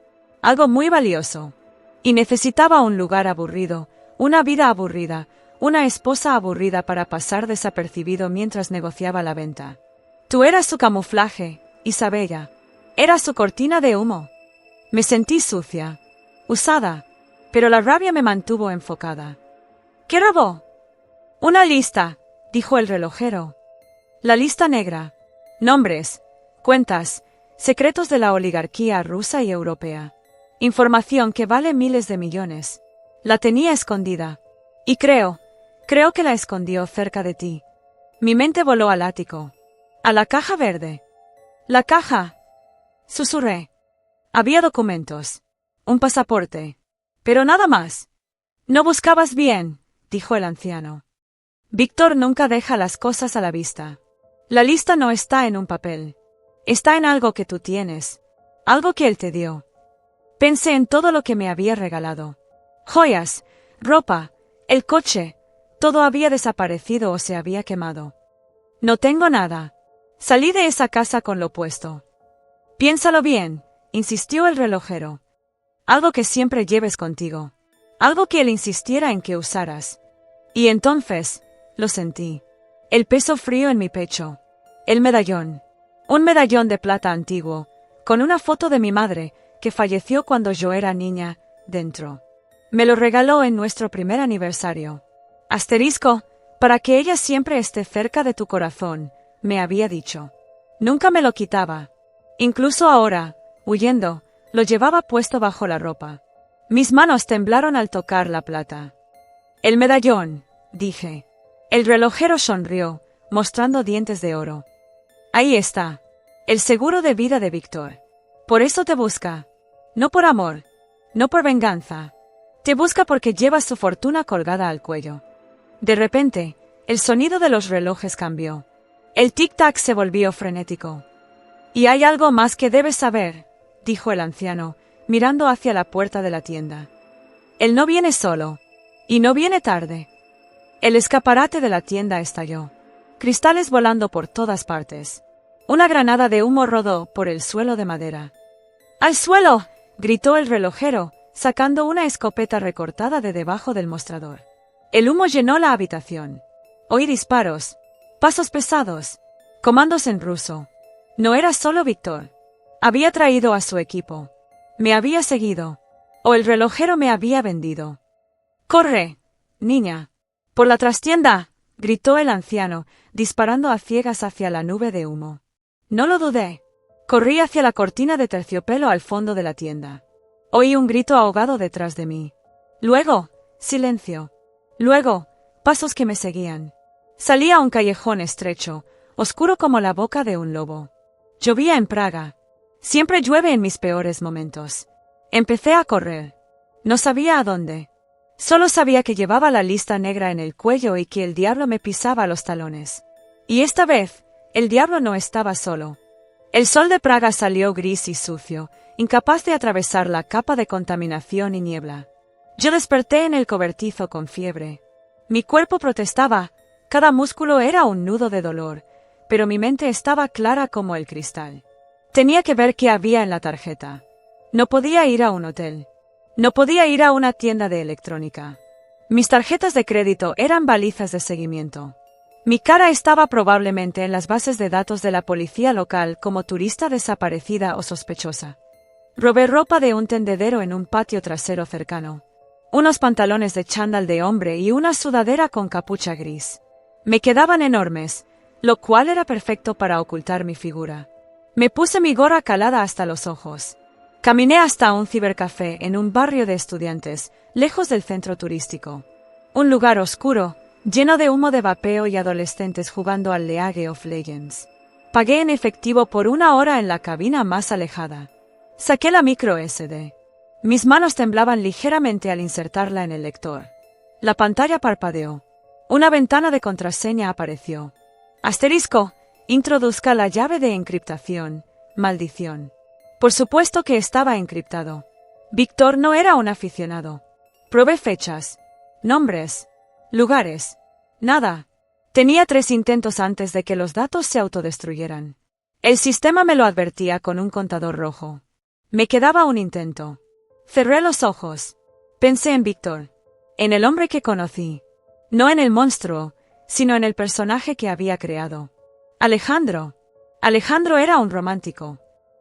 Algo muy valioso. Y necesitaba un lugar aburrido, una vida aburrida, una esposa aburrida para pasar desapercibido mientras negociaba la venta. Tú eras su camuflaje, Isabella. Era su cortina de humo. Me sentí sucia, usada, pero la rabia me mantuvo enfocada. ¿Qué robó? Una lista, dijo el relojero. La lista negra. Nombres, cuentas, secretos de la oligarquía rusa y europea. Información que vale miles de millones. La tenía escondida. Y creo que la escondió cerca de ti. Mi mente voló al ático. A la caja verde. La caja. Susurré. Había documentos. Un pasaporte. Pero nada más. No buscabas bien, dijo el anciano. Víctor nunca deja las cosas a la vista. La lista no está en un papel. Está en algo que tú tienes. Algo que él te dio. Pensé en todo lo que me había regalado. Joyas, ropa, el coche. Todo había desaparecido o se había quemado. No tengo nada. Salí de esa casa con lo puesto. Piénsalo bien, insistió el relojero. Algo que siempre lleves contigo. Algo que él insistiera en que usaras. Y entonces, lo sentí. El peso frío en mi pecho. El medallón. Un medallón de plata antiguo, con una foto de mi madre, que falleció cuando yo era niña, dentro. Me lo regaló en nuestro primer aniversario. Asterisco, para que ella siempre esté cerca de tu corazón, me había dicho. Nunca me lo quitaba. Incluso ahora, huyendo, lo llevaba puesto bajo la ropa. Mis manos temblaron al tocar la plata. El medallón, dije. El relojero sonrió, mostrando dientes de oro. Ahí está. El seguro de vida de Víctor. Por eso te busca. No por amor. No por venganza. Te busca porque llevas su fortuna colgada al cuello. De repente, el sonido de los relojes cambió. El tic-tac se volvió frenético. Y hay algo más que debes saber, dijo el anciano, mirando hacia la puerta de la tienda. Él no viene solo. Y no viene tarde. El escaparate de la tienda estalló. Cristales volando por todas partes. Una granada de humo rodó por el suelo de madera. ¡Al suelo!, gritó el relojero, sacando una escopeta recortada de debajo del mostrador. El humo llenó la habitación. Oí disparos, pasos pesados, comandos en ruso. No era solo Víctor. Había traído a su equipo. Me había seguido. O el relojero me había vendido. ¡Corre, niña! ¡Por la trastienda!, gritó el anciano, disparando a ciegas hacia la nube de humo. No lo dudé. Corrí hacia la cortina de terciopelo al fondo de la tienda. Oí un grito ahogado detrás de mí. Luego, silencio. Luego, pasos que me seguían. Salí a un callejón estrecho, oscuro como la boca de un lobo. Llovía en Praga. Siempre llueve en mis peores momentos. Empecé a correr. No sabía a dónde. Solo sabía que llevaba la lista negra en el cuello y que el diablo me pisaba los talones. Y esta vez, el diablo no estaba solo. El sol de Praga salió gris y sucio, incapaz de atravesar la capa de contaminación y niebla. Yo desperté en el cobertizo con fiebre. Mi cuerpo protestaba, cada músculo era un nudo de dolor, pero mi mente estaba clara como el cristal. Tenía que ver qué había en la tarjeta. No podía ir a un hotel. No podía ir a una tienda de electrónica. Mis tarjetas de crédito eran balizas de seguimiento. Mi cara estaba probablemente en las bases de datos de la policía local como turista desaparecida o sospechosa. Robé ropa de un tendedero en un patio trasero cercano. Unos pantalones de chándal de hombre y una sudadera con capucha gris. Me quedaban enormes, lo cual era perfecto para ocultar mi figura. Me puse mi gorra calada hasta los ojos. Caminé hasta un cibercafé en un barrio de estudiantes, lejos del centro turístico. Un lugar oscuro, lleno de humo de vapeo y adolescentes jugando al League of Legends. Pagué en efectivo por 1 hora en la cabina más alejada. Saqué la micro SD. Mis manos temblaban ligeramente al insertarla en el lector. La pantalla parpadeó. Una ventana de contraseña apareció. Asterisco, introduzca la llave de encriptación. Maldición. Por supuesto que estaba encriptado. Víctor no era un aficionado. Probé fechas, nombres, lugares. Nada. Tenía 3 intentos antes de que los datos se autodestruyeran. El sistema me lo advertía con un contador rojo. Me quedaba un intento. Cerré los ojos. Pensé en Víctor. En el hombre que conocí. No en el monstruo, sino en el personaje que había creado. Alejandro. Alejandro era un romántico.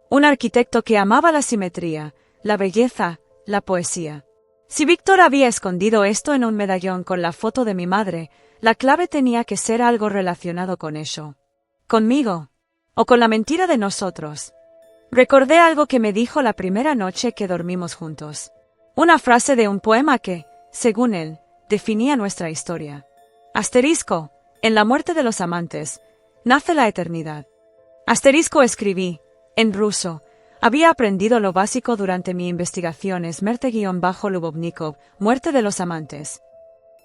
Un arquitecto que amaba la simetría, la belleza, la poesía. Si Víctor había escondido esto en un medallón con la foto de mi madre, la clave tenía que ser algo relacionado con eso. Conmigo. O con la mentira de nosotros. Recordé algo que me dijo la primera noche que dormimos juntos. Una frase de un poema que, según él, definía nuestra historia. Asterisco, En la muerte de los amantes, nace la eternidad. Asterisco escribí, en ruso. Había aprendido lo básico durante mi investigación. Smerte-Lubovnikov, muerte de los amantes.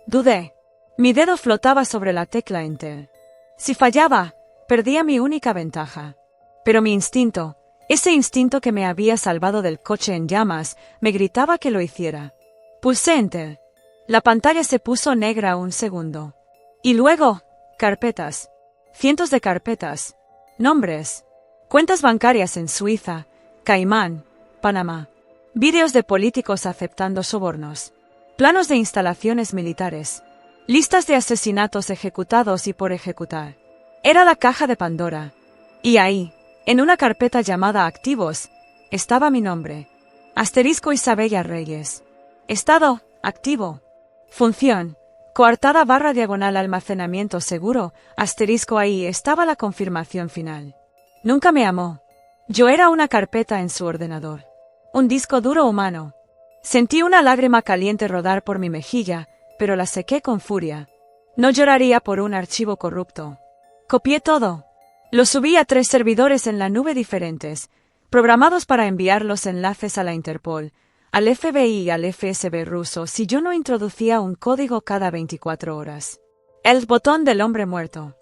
Dudé. Mi dedo flotaba sobre la tecla Enter. Si fallaba, perdía mi única ventaja. Pero mi instinto, ese instinto que me había salvado del coche en llamas, me gritaba que lo hiciera. Pulsé Enter. La pantalla se puso negra un segundo. Y luego, carpetas. Cientos de carpetas. Nombres. Cuentas bancarias en Suiza, Caimán, Panamá. Vídeos de políticos aceptando sobornos. Planos de instalaciones militares. Listas de asesinatos ejecutados y por ejecutar. Era la caja de Pandora. Y ahí, en una carpeta llamada Activos, estaba mi nombre. Asterisco Isabella Reyes. Estado, activo. Función, coartada /diagonal almacenamiento seguro, asterisco. Ahí estaba la confirmación final. Nunca me amó. Yo era una carpeta en su ordenador. Un disco duro humano. Sentí una lágrima caliente rodar por mi mejilla, pero la sequé con furia. No lloraría por un archivo corrupto. Copié todo. Lo subí a 3 servidores en la nube diferentes, programados para enviar los enlaces a la Interpol, al FBI y al FSB ruso si yo no introducía un código cada 24 horas. El botón del hombre muerto.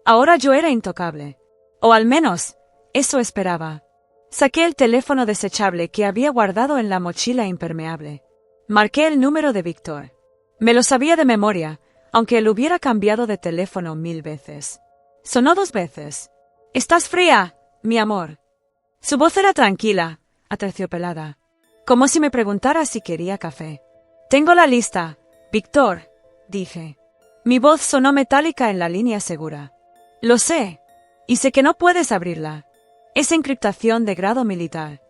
Ahora yo era intocable. O al menos, eso esperaba. Saqué el teléfono desechable que había guardado en la mochila impermeable. Marqué el número de Víctor. Me lo sabía de memoria, aunque él hubiera cambiado de teléfono 1000 veces. Sonó 2 veces. «¿Estás fría, mi amor?» Su voz era tranquila, aterciopelada. Como si me preguntara si quería café. «Tengo la lista, Víctor», dije. Mi voz sonó metálica en la línea segura. «Lo sé. Y sé que no puedes abrirla. Es encriptación de grado militar.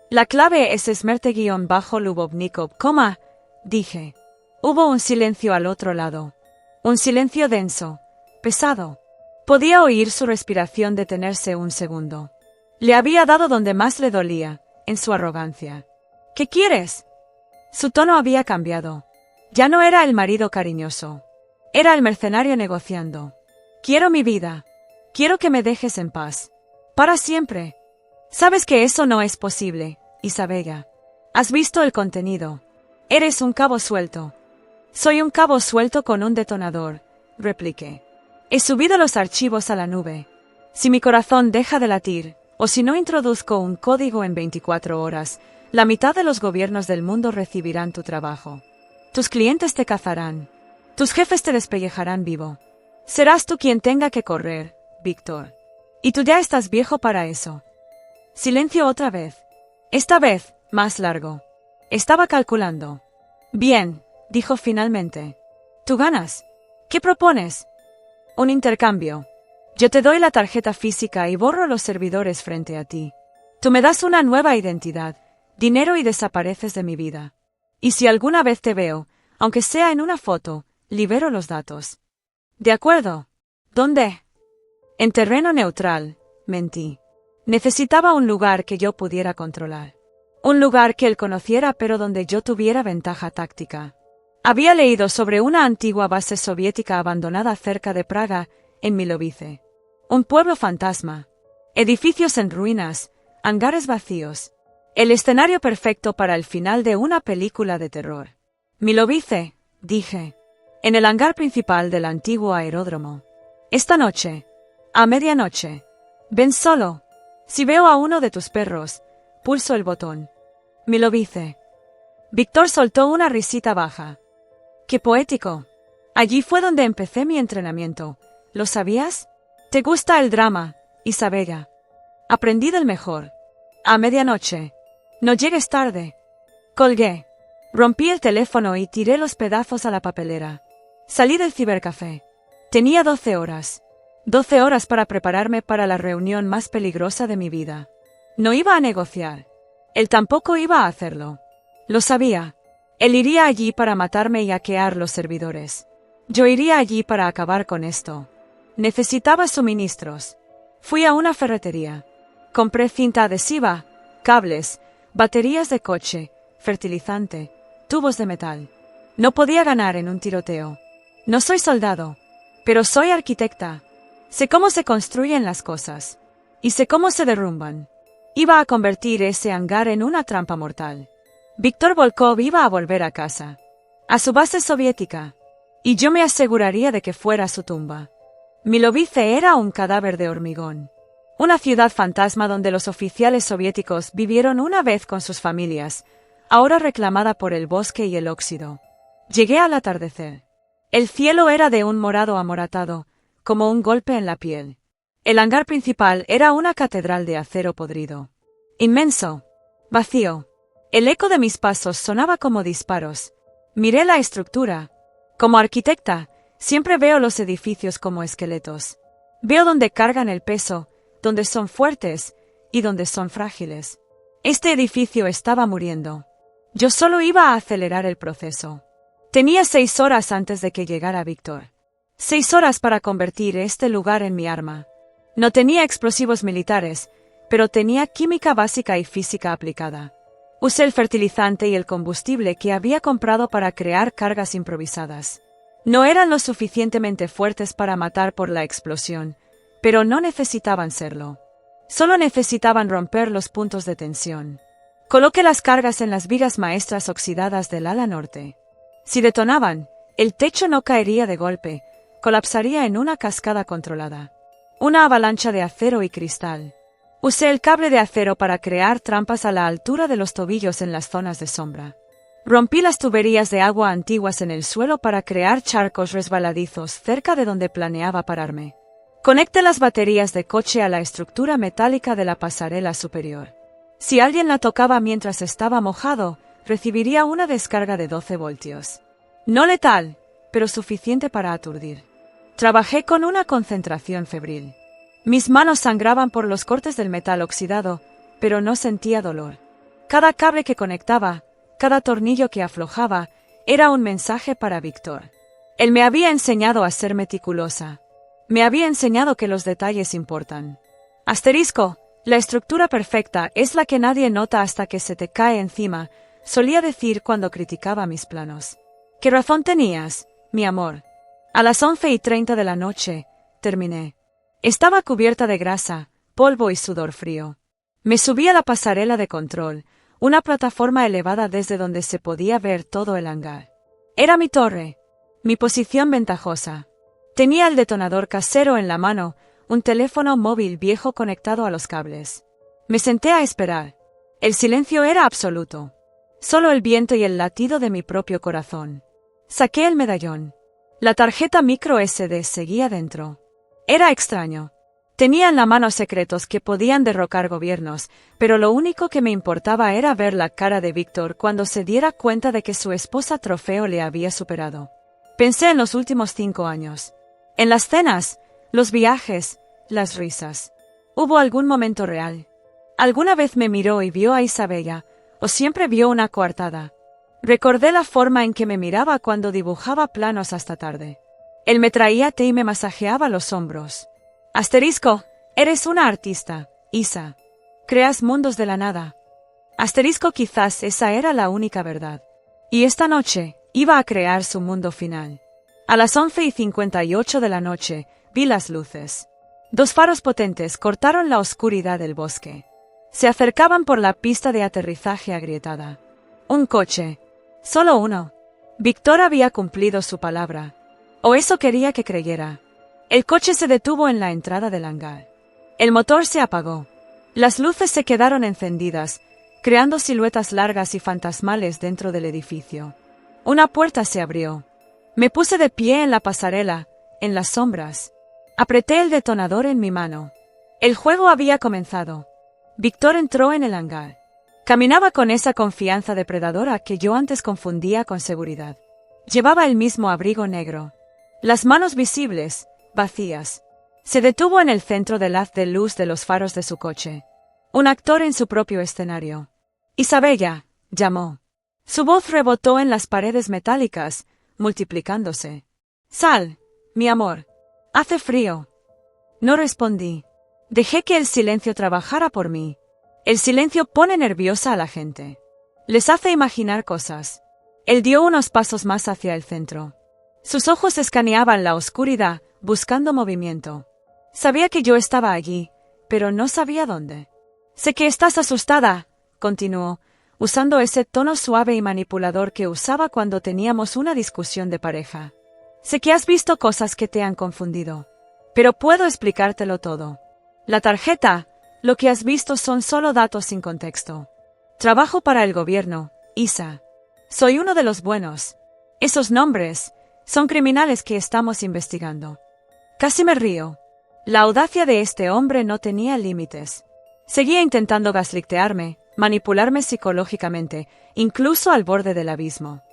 La clave es Smerte-Lubovnikov, dije. Hubo un silencio al otro lado. Un silencio denso, pesado. Podía oír su respiración detenerse un segundo. Le había dado donde más le dolía, en su arrogancia. «¿Qué quieres?» Su tono había cambiado. Ya no era el marido cariñoso. Era el mercenario negociando. «Quiero mi vida. Quiero que me dejes en paz. Para siempre. Sabes que eso no es posible, Isabella. Has visto el contenido. Eres un cabo suelto». «Soy un cabo suelto con un detonador», repliqué. «He subido los archivos a la nube. Si mi corazón deja de latir, o si no introduzco un código en 24 horas, la mitad de los gobiernos del mundo recibirán tu trabajo. Tus clientes te cazarán. Tus jefes te despellejarán vivo. Serás tú quien tenga que correr, Víctor. Y tú ya estás viejo para eso». Silencio otra vez. Esta vez, más largo. Estaba calculando. «Bien», dijo finalmente. «¿Tú ganas? ¿Qué propones?» «Un intercambio. Yo te doy la tarjeta física y borro los servidores frente a ti. Tú me das una nueva identidad, dinero y desapareces de mi vida. Y si alguna vez te veo, aunque sea en una foto, libero los datos». «De acuerdo. ¿Dónde?» «En terreno neutral», mentí. Necesitaba un lugar que yo pudiera controlar. Un lugar que él conociera pero donde yo tuviera ventaja táctica. Había leído sobre una antigua base soviética abandonada cerca de Praga, en Milovice. Un pueblo fantasma. Edificios en ruinas, hangares vacíos. El escenario perfecto para el final de una película de terror. «Milovice», dije. «En el hangar principal del antiguo aeródromo. Esta noche. A medianoche. Ven solo. Si veo a uno de tus perros, pulso el botón». «Milovice». Víctor soltó una risita baja. «Qué poético. Allí fue donde empecé mi entrenamiento. ¿Lo sabías? ¿Te gusta el drama, Isabella? Aprendí del mejor. A medianoche. No llegues tarde». Colgué. Rompí el teléfono y tiré los pedazos a la papelera. Salí del cibercafé. Tenía 12 horas. 12 horas para prepararme para la reunión más peligrosa de mi vida. No iba a negociar. Él tampoco iba a hacerlo. Lo sabía. Él iría allí para matarme y hackear los servidores. Yo iría allí para acabar con esto. Necesitaba suministros. Fui a una ferretería. Compré cinta adhesiva, cables, baterías de coche, fertilizante, tubos de metal. No podía ganar en un tiroteo. No soy soldado. Pero soy arquitecta. Sé cómo se construyen las cosas. Y sé cómo se derrumban. Iba a convertir ese hangar en una trampa mortal. Víctor Volkov iba a volver a casa. A su base soviética. Y yo me aseguraría de que fuera su tumba. Milovice era un cadáver de hormigón. Una ciudad fantasma donde los oficiales soviéticos vivieron una vez con sus familias, ahora reclamada por el bosque y el óxido. Llegué al atardecer. El cielo era de un morado amoratado, como un golpe en la piel. El hangar principal era una catedral de acero podrido. Inmenso. Vacío. El eco de mis pasos sonaba como disparos. Miré la estructura. Como arquitecta, siempre veo los edificios como esqueletos. Veo dónde cargan el peso, donde son fuertes y donde son frágiles. Este edificio estaba muriendo. Yo solo iba a acelerar el proceso. Tenía 6 horas antes de que llegara Víctor. 6 horas para convertir este lugar en mi arma. No tenía explosivos militares, pero tenía química básica y física aplicada. Usé el fertilizante y el combustible que había comprado para crear cargas improvisadas. No eran lo suficientemente fuertes para matar por la explosión, pero no necesitaban serlo. Solo necesitaban romper los puntos de tensión. Coloqué las cargas en las vigas maestras oxidadas del ala norte. Si detonaban, el techo no caería de golpe, colapsaría en una cascada controlada. Una avalancha de acero y cristal. Usé el cable de acero para crear trampas a la altura de los tobillos en las zonas de sombra. Rompí las tuberías de agua antiguas en el suelo para crear charcos resbaladizos cerca de donde planeaba pararme. Conecté las baterías de coche a la estructura metálica de la pasarela superior. Si alguien la tocaba mientras estaba mojado, recibiría una descarga de 12 voltios. No letal, pero suficiente para aturdir. Trabajé con una concentración febril. Mis manos sangraban por los cortes del metal oxidado, pero no sentía dolor. Cada cable que conectaba, cada tornillo que aflojaba, era un mensaje para Víctor. Él me había enseñado a ser meticulosa. Me había enseñado que los detalles importan. Asterisco, la estructura perfecta es la que nadie nota hasta que se te cae encima, solía decir cuando criticaba mis planos. ¿Qué razón tenías, mi amor? A las 11:30 de la noche, terminé. Estaba cubierta de grasa, polvo y sudor frío. Me subí a la pasarela de control, una plataforma elevada desde donde se podía ver todo el hangar. Era mi torre, mi posición ventajosa. Tenía el detonador casero en la mano, un teléfono móvil viejo conectado a los cables. Me senté a esperar. El silencio era absoluto. Solo el viento y el latido de mi propio corazón. Saqué el medallón. La tarjeta micro SD seguía dentro. Era extraño. Tenía en la mano secretos que podían derrocar gobiernos, pero lo único que me importaba era ver la cara de Víctor cuando se diera cuenta de que su esposa trofeo le había superado. Pensé en los últimos 5 años. En las cenas, los viajes, las risas. ¿Hubo algún momento real? ¿Alguna vez me miró y vio a Isabella, o siempre vio una coartada? Recordé la forma en que me miraba cuando dibujaba planos hasta tarde. Él me traía té y me masajeaba los hombros. Asterisco, eres una artista, Isa. Creas mundos de la nada. Asterisco, quizás esa era la única verdad. Y esta noche, iba a crear su mundo final. A las 11:58 de la noche, vi las luces. 2 faros potentes cortaron la oscuridad del bosque. Se acercaban por la pista de aterrizaje agrietada. Un coche. Solo uno. Víctor había cumplido su palabra. O eso quería que creyera. El coche se detuvo en la entrada del hangar. El motor se apagó. Las luces se quedaron encendidas, creando siluetas largas y fantasmales dentro del edificio. Una puerta se abrió. Me puse de pie en la pasarela, en las sombras. Apreté el detonador en mi mano. El juego había comenzado. Víctor entró en el hangar. Caminaba con esa confianza depredadora que yo antes confundía con seguridad. Llevaba el mismo abrigo negro. Las manos visibles, vacías. Se detuvo en el centro del haz de luz de los faros de su coche. Un actor en su propio escenario. Isabella, llamó. Su voz rebotó en las paredes metálicas, multiplicándose. Sal, mi amor. Hace frío. No respondí. Dejé que el silencio trabajara por mí. El silencio pone nerviosa a la gente. Les hace imaginar cosas. Él dio unos pasos más hacia el centro. Sus ojos escaneaban la oscuridad, buscando movimiento. Sabía que yo estaba allí, pero no sabía dónde. Sé que estás asustada, continuó, usando ese tono suave y manipulador que usaba cuando teníamos una discusión de pareja. Sé que has visto cosas que te han confundido. Pero puedo explicártelo todo. La tarjeta, lo que has visto son solo datos sin contexto. Trabajo para el gobierno, Isa. Soy uno de los buenos. Esos nombres son criminales que estamos investigando. Casi me río. La audacia de este hombre no tenía límites. Seguía intentando gaslightearme, manipularme psicológicamente, incluso al borde del abismo.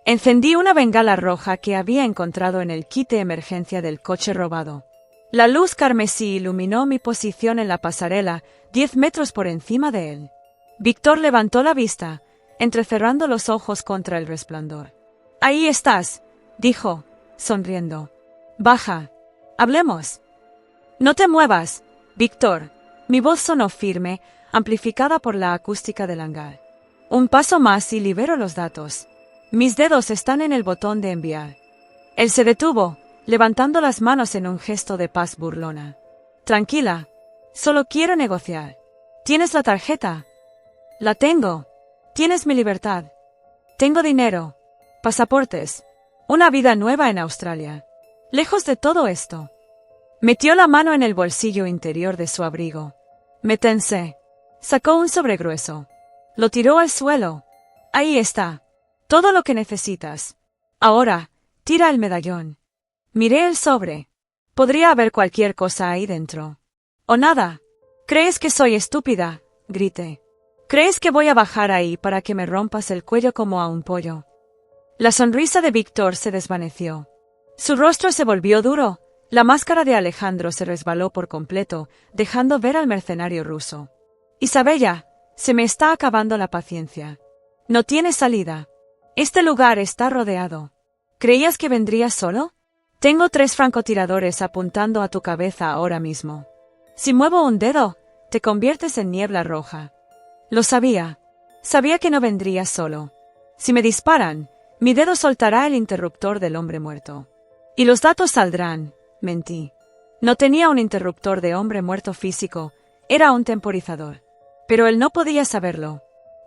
Encendí una bengala roja que había encontrado en el kit de emergencia del coche robado. La luz carmesí iluminó mi posición en la pasarela, 10 metros por encima de él. Víctor levantó la vista, entrecerrando los ojos contra el resplandor. «Ahí estás», dijo, sonriendo. «Baja. Hablemos». «No te muevas, Víctor». Mi voz sonó firme, amplificada por la acústica del hangar. Un paso más y libero los datos. Mis dedos están en el botón de enviar. Él se detuvo, levantando las manos en un gesto de paz burlona. «Tranquila. Solo quiero negociar. ¿Tienes la tarjeta?» «La tengo. Tienes mi libertad. Tengo dinero. Pasaportes. Una vida nueva en Australia. Lejos de todo esto». Metió la mano en el bolsillo interior de su abrigo. Me tensé. Sacó un sobre grueso. Lo tiró al suelo. «Ahí está. Todo lo que necesitas. Ahora, tira el medallón». Miré el sobre. Podría haber cualquier cosa ahí dentro. «O nada. ¿Crees que soy estúpida?», grité. «¿Crees que voy a bajar ahí para que me rompas el cuello como a un pollo?». La sonrisa de Víctor se desvaneció. Su rostro se volvió duro. La máscara de Alejandro se resbaló por completo, dejando ver al mercenario ruso. «Isabella, se me está acabando la paciencia. No tienes salida. Este lugar está rodeado. ¿Creías que vendrías solo? Tengo 3 francotiradores apuntando a tu cabeza ahora mismo. Si muevo un dedo, te conviertes en niebla roja». Lo sabía. Sabía que no vendrías solo. Si me disparan, mi dedo soltará el interruptor del hombre muerto. Y los datos saldrán. Mentí. No tenía un interruptor de hombre muerto físico, era un temporizador. Pero él no podía saberlo.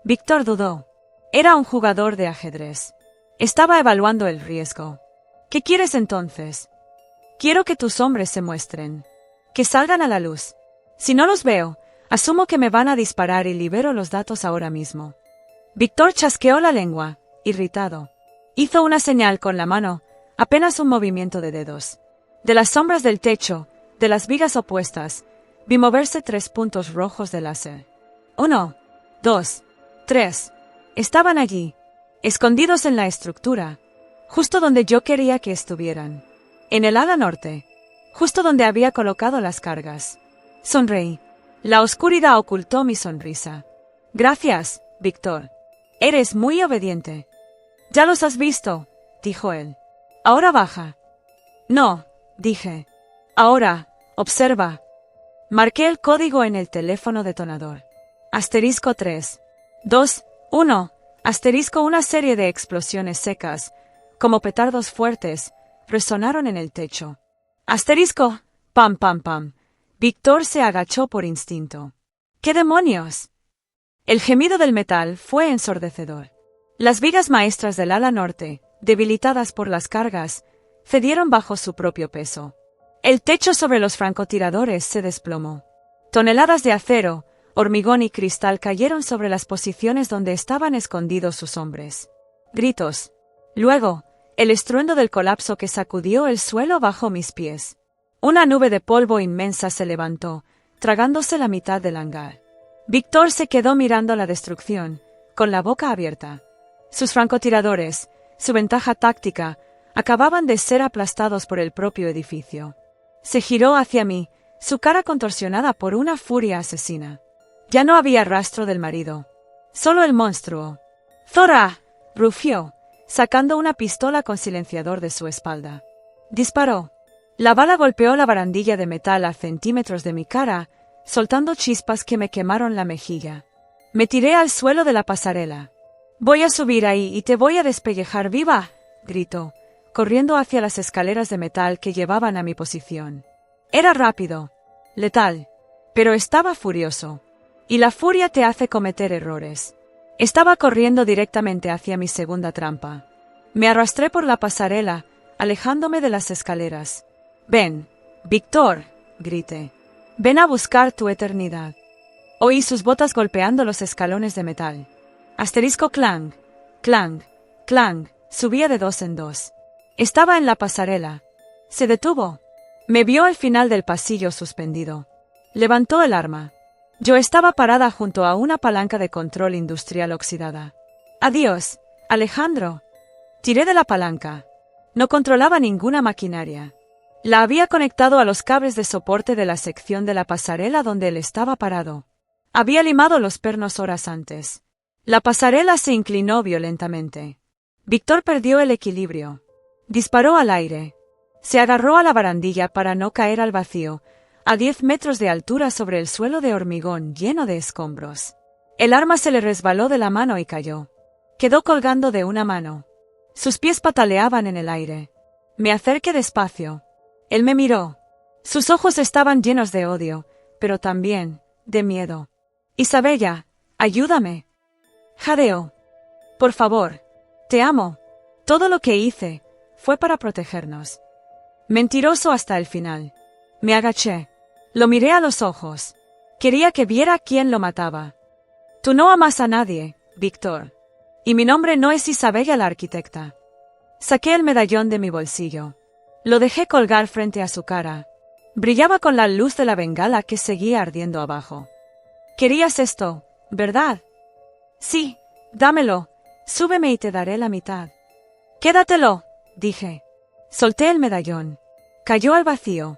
Víctor dudó. Era un jugador de ajedrez. Estaba evaluando el riesgo. «¿Qué quieres entonces?» «Quiero que tus hombres se muestren. Que salgan a la luz. Si no los veo, asumo que me van a disparar y libero los datos ahora mismo». Víctor chasqueó la lengua, irritado. Hizo una señal con la mano, apenas un movimiento de dedos. De las sombras del techo, de las vigas opuestas, vi moverse 3 puntos rojos de láser. 1, 2, 3. Estaban allí, escondidos en la estructura, justo donde yo quería que estuvieran. En el ala norte, justo donde había colocado las cargas. Sonreí. La oscuridad ocultó mi sonrisa. «Gracias, Víctor. Eres muy obediente». «Ya los has visto», dijo él. «Ahora baja». «No», dije. «Ahora, observa». Marqué el código en el teléfono detonador. Asterisco 3, 2, 1, asterisco. Una serie de explosiones secas, como petardos fuertes, resonaron en el techo. Asterisco, pam, pam, pam. Víctor se agachó por instinto. ¿Qué demonios? El gemido del metal fue ensordecedor. Las vigas maestras del ala norte, debilitadas por las cargas, cedieron bajo su propio peso. El techo sobre los francotiradores se desplomó. Toneladas de acero, hormigón y cristal cayeron sobre las posiciones donde estaban escondidos sus hombres. Gritos. Luego, el estruendo del colapso que sacudió el suelo bajo mis pies. Una nube de polvo inmensa se levantó, tragándose la mitad del hangar. Víctor se quedó mirando la destrucción, con la boca abierta. Sus francotiradores, su ventaja táctica, acababan de ser aplastados por el propio edificio. Se giró hacia mí, su cara contorsionada por una furia asesina. Ya no había rastro del marido. Solo el monstruo. «¡Zora!», rugió, sacando una pistola con silenciador de su espalda. Disparó. La bala golpeó la barandilla de metal a centímetros de mi cara, soltando chispas que me quemaron la mejilla. Me tiré al suelo de la pasarela. «Voy a subir ahí y te voy a despellejar viva», gritó, corriendo hacia las escaleras de metal que llevaban a mi posición. Era rápido, letal, pero estaba furioso. Y la furia te hace cometer errores. Estaba corriendo directamente hacia mi segunda trampa. Me arrastré por la pasarela, alejándome de las escaleras. «Ven, Víctor», grité. «Ven a buscar tu eternidad». Oí sus botas golpeando los escalones de metal. Asterisco clang, clang, clang, subía de dos en dos. Estaba en la pasarela. Se detuvo. Me vio al final del pasillo suspendido. Levantó el arma. Yo estaba parada junto a una palanca de control industrial oxidada. «Adiós, Alejandro». Tiré de la palanca. No controlaba ninguna maquinaria. La había conectado a los cables de soporte de la sección de la pasarela donde él estaba parado. Había limado los pernos horas antes. La pasarela se inclinó violentamente. Víctor perdió el equilibrio. Disparó al aire. Se agarró a la barandilla para no caer al vacío, a 10 metros de altura sobre el suelo de hormigón lleno de escombros. El arma se le resbaló de la mano y cayó. Quedó colgando de una mano. Sus pies pataleaban en el aire. Me acerqué despacio. Él me miró. Sus ojos estaban llenos de odio, pero también de miedo. «Isabella, ayúdame». Jadeó. «Por favor. Te amo. Todo lo que hice fue para protegernos». Mentiroso hasta el final. Me agaché. Lo miré a los ojos. Quería que viera quién lo mataba. «Tú no amas a nadie, Víctor. Y mi nombre no es Isabella la arquitecta». Saqué el medallón de mi bolsillo. Lo dejé colgar frente a su cara. Brillaba con la luz de la bengala que seguía ardiendo abajo. «Querías esto, ¿verdad?» «Sí, dámelo. Súbeme y te daré la mitad». «Quédatelo», dije. Solté el medallón. Cayó al vacío.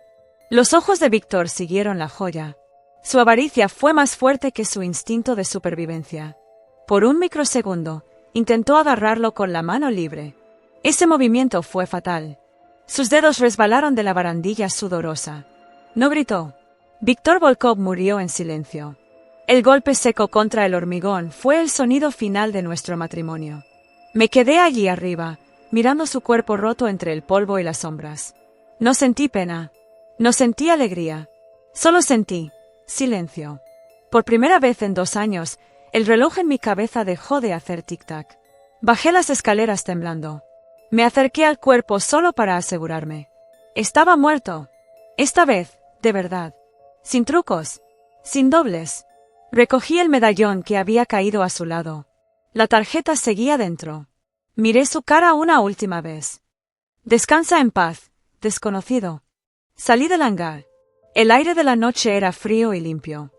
Los ojos de Víctor siguieron la joya. Su avaricia fue más fuerte que su instinto de supervivencia. Por un microsegundo, intentó agarrarlo con la mano libre. Ese movimiento fue fatal. Sus dedos resbalaron de la barandilla sudorosa. No gritó. Víctor Volkov murió en silencio. El golpe seco contra el hormigón fue el sonido final de nuestro matrimonio. Me quedé allí arriba, mirando su cuerpo roto entre el polvo y las sombras. No sentí pena. No sentí alegría. Solo sentí silencio. Por primera vez en 2 años, el reloj en mi cabeza dejó de hacer tic-tac. Bajé las escaleras temblando. Me acerqué al cuerpo solo para asegurarme. Estaba muerto. Esta vez, de verdad. Sin trucos. Sin dobles. Recogí el medallón que había caído a su lado. La tarjeta seguía dentro. Miré su cara una última vez. «Descansa en paz, desconocido». Salí del hangar. El aire de la noche era frío y limpio.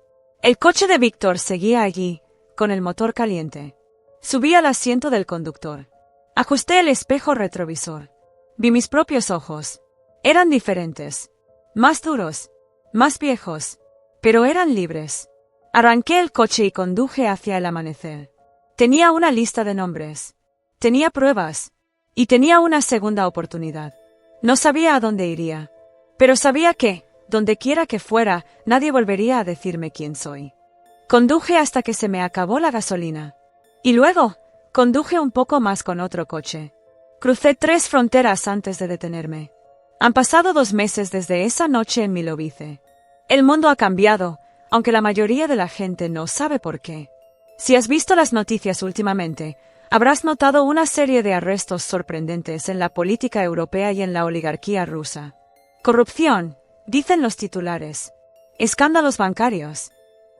El coche de Víctor seguía allí, con el motor caliente. Subí al asiento del conductor. Ajusté el espejo retrovisor. Vi mis propios ojos. Eran diferentes. Más duros. Más viejos. Pero eran libres. Arranqué el coche y conduje hacia el amanecer. Tenía una lista de nombres. Tenía pruebas. Y tenía una segunda oportunidad. No sabía a dónde iría. Pero sabía que, donde quiera que fuera, nadie volvería a decirme quién soy. Conduje hasta que se me acabó la gasolina. Y luego, conduje un poco más con otro coche. Crucé 3 fronteras antes de detenerme. Han pasado 2 meses desde esa noche en Milovice. El mundo ha cambiado, aunque la mayoría de la gente no sabe por qué. Si has visto las noticias últimamente, habrás notado una serie de arrestos sorprendentes en la política europea y en la oligarquía rusa. Corrupción, dicen los titulares. Escándalos bancarios.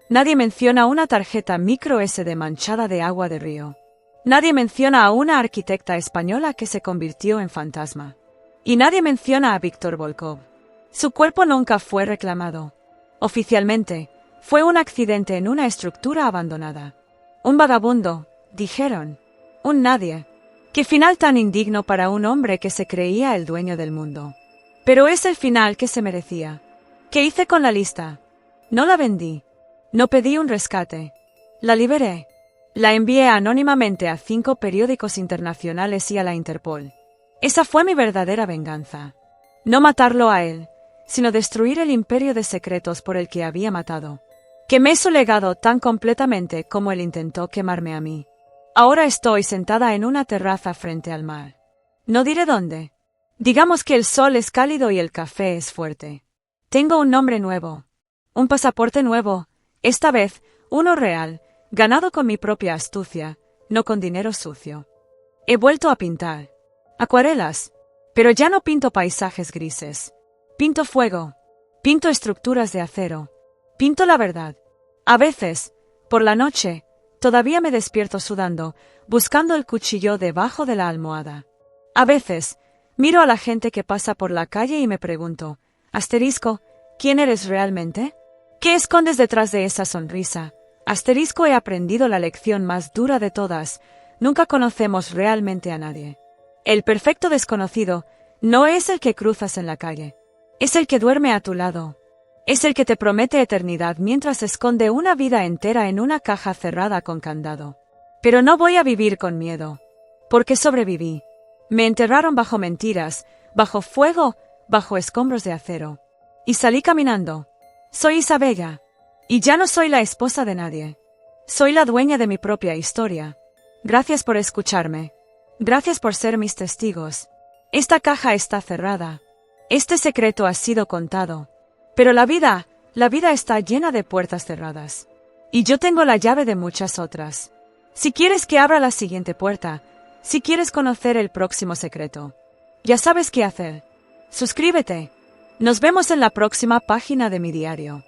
Nadie menciona una tarjeta micro SD manchada de agua de río. Nadie menciona a una arquitecta española que se convirtió en fantasma. Y nadie menciona a Víctor Volkov. Su cuerpo nunca fue reclamado. Oficialmente, fue un accidente en una estructura abandonada. Un vagabundo, dijeron. Un nadie. Qué final tan indigno para un hombre que se creía el dueño del mundo. Pero es el final que se merecía. ¿Qué hice con la lista? No la vendí. No pedí un rescate. La liberé. La envié anónimamente a 5 periódicos internacionales y a la Interpol. Esa fue mi verdadera venganza. No matarlo a él, sino destruir el imperio de secretos por el que había matado. Quemé su legado tan completamente como él intentó quemarme a mí. Ahora estoy sentada en una terraza frente al mar. No diré dónde. Digamos que el sol es cálido y el café es fuerte. Tengo un nombre nuevo. Un pasaporte nuevo, esta vez, uno real, ganado con mi propia astucia, no con dinero sucio. He vuelto a pintar. Acuarelas. Pero ya no pinto paisajes grises. Pinto fuego. Pinto estructuras de acero. Pinto la verdad. A veces, por la noche, todavía me despierto sudando, buscando el cuchillo debajo de la almohada. A veces, miro a la gente que pasa por la calle y me pregunto, asterisco, ¿quién eres realmente? ¿Qué escondes detrás de esa sonrisa? Asterisco, he aprendido la lección más dura de todas, nunca conocemos realmente a nadie. El perfecto desconocido no es el que cruzas en la calle, es el que duerme a tu lado. Es el que te promete eternidad mientras esconde una vida entera en una caja cerrada con candado. Pero no voy a vivir con miedo, porque sobreviví. Me enterraron bajo mentiras, bajo fuego, bajo escombros de acero. Y salí caminando. Soy Isabella. Y ya no soy la esposa de nadie. Soy la dueña de mi propia historia. Gracias por escucharme. Gracias por ser mis testigos. Esta caja está cerrada. Este secreto ha sido contado. Pero la vida está llena de puertas cerradas. Y yo tengo la llave de muchas otras. Si quieres que abra la siguiente puerta, si quieres conocer el próximo secreto, ya sabes qué hacer. Suscríbete. Nos vemos en la próxima página de mi diario.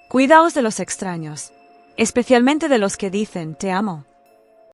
Cuidaos de los extraños, especialmente de los que dicen te amo.